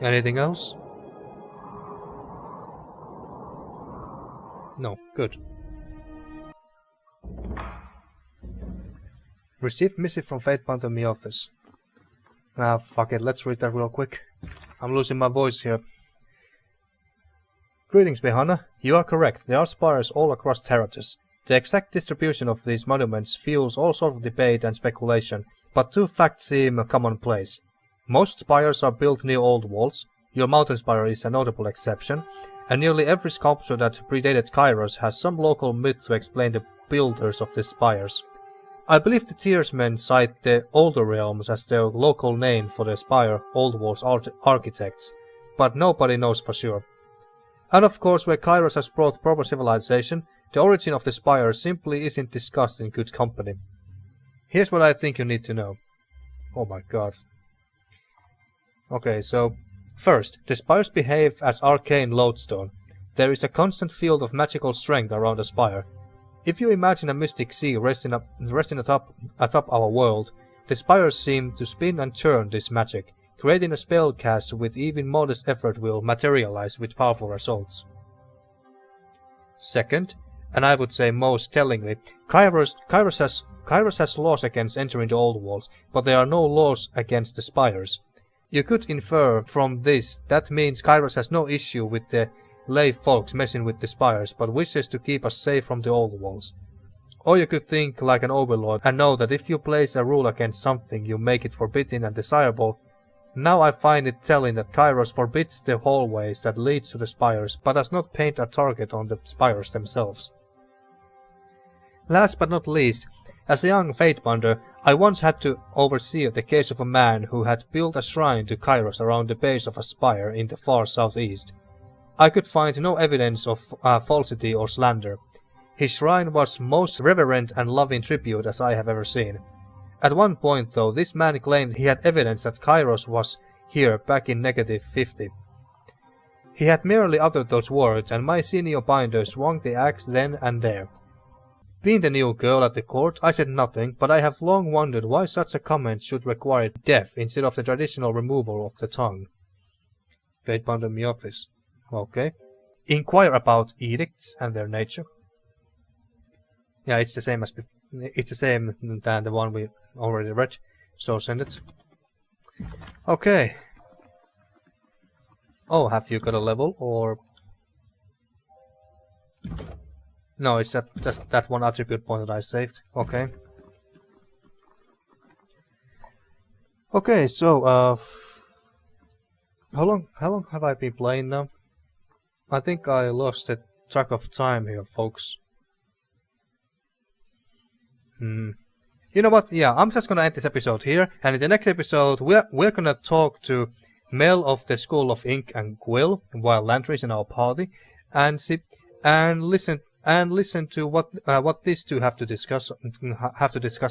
Anything else? No, good. Received missive from Fatebounder Miothis. Ah, fuck it, let's read that real quick. I'm losing my voice here. Greetings, Brihanna. You are correct, there are spires all across Terratus. The exact distribution of these monuments fuels all sorts of debate and speculation, but two facts seem commonplace. Most spires are built near old walls. Your mountain spire is a notable exception, and nearly every sculpture that predated Kyros has some local myth to explain the builders of the spires. I believe the Tearsmen cite the Older Realms as their local name for the spire Old Walls architects, but nobody knows for sure. And of course, where Kyros has brought proper civilization, the origin of the spire simply isn't discussed in good company. Here's what I think you need to know. Oh my god. Okay, so... First, the spires behave as arcane lodestone. There is a constant field of magical strength around the spire. If you imagine a mystic sea resting atop our world, the spires seem to spin and churn this magic, creating a spell cast with even modest effort will materialize with powerful results. Second, and I would say most tellingly, Kyros has laws against entering the Old Walls, but there are no laws against the spires. You could infer from this that means Kyros has no issue with the lay folks messing with the spires, but wishes to keep us safe from the Old Walls. Or you could think like an overlord and know that if you place a rule against something, you make it forbidden and desirable. Now I find it telling that Kyros forbids the hallways that leads to the spires, but does not paint a target on the spires themselves. Last but not least, as a young Fatebinder, I once had to oversee the case of a man who had built a shrine to Kyros around the base of a spire in the far southeast. I could find no evidence of falsity or slander. His shrine was most reverent and loving tribute as I have ever seen. At one point though, this man claimed he had evidence that Kyros was here back in -50. He had merely uttered those words, and my senior binder swung the axe then and there. Being the new girl at the court, I said nothing, but I have long wondered why such a comment should require death instead of the traditional removal of the tongue. Fatebinder Miotis. Okay. Inquire about edicts and their nature. Yeah, it's the same as it's the same than the one we already read, so send it. Okay. Oh, have you got a level or? No, it's just that one attribute point that I saved. Okay. Okay, so how long have I been playing now? I think I lost the track of time here, folks. You know what? Yeah, I'm just gonna end this episode here, and in the next episode we're gonna talk to Mel of the School of Ink and Quill, while Landry is in our party, and listen to what these two have to discuss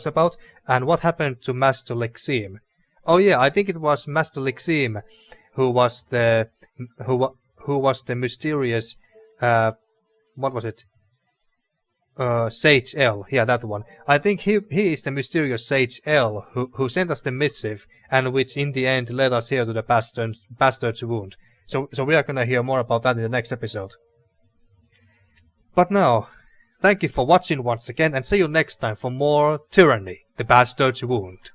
about, and what happened to Master Lexime. Oh yeah, I think it was Master Lexime who was the mysterious what was it? Sage L, yeah, that one. I think he is the mysterious Sage L who sent us the missive, and which in the end led us here to the Bastard's Wound. So we are gonna hear more about that in the next episode. But now, thank you for watching once again, and see you next time for more Tyranny, the Bastard's Wound.